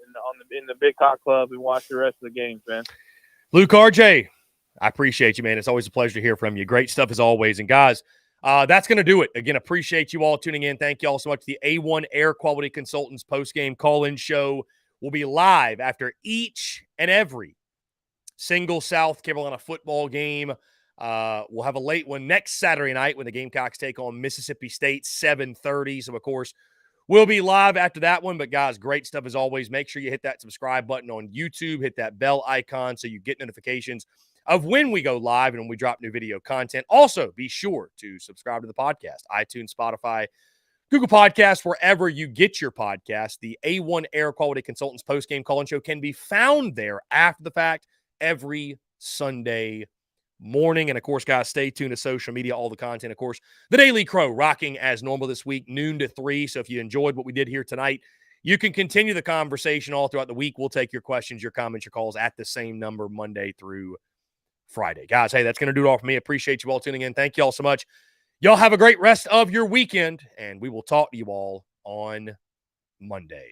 in the Big Cock Club and watch the rest of the games, man. Luke RJ, I appreciate you, man. It's always a pleasure to hear from you. Great stuff as always. And guys, that's going to do it. Again, appreciate you all tuning in. Thank you all so much. The A1 Air Quality Consultants post-game call-in show will be live after each and every single South Carolina football game. We'll have a late one next Saturday night when the Gamecocks take on Mississippi State, 7:30. So, of course, we'll be live after that one. But, guys, great stuff as always. Make sure you hit that subscribe button on YouTube. Hit that bell icon so you get notifications of when we go live and when we drop new video content. Also, be sure to subscribe to the podcast, iTunes, Spotify, Google Podcasts, wherever you get your podcast. The A1 Air Quality Consultants post-game call-in show can be found there after the fact every Sunday morning. And, of course, guys, stay tuned to social media, all the content. Of course, the Daily Crow rocking as normal this week, noon to 3. So if you enjoyed what we did here tonight, you can continue the conversation all throughout the week. We'll take your questions, your comments, your calls at the same number Monday through Friday. Guys, hey, that's going to do it all for me. Appreciate you all tuning in. Thank you all so much. Y'all have a great rest of your weekend, and we will talk to you all on Monday.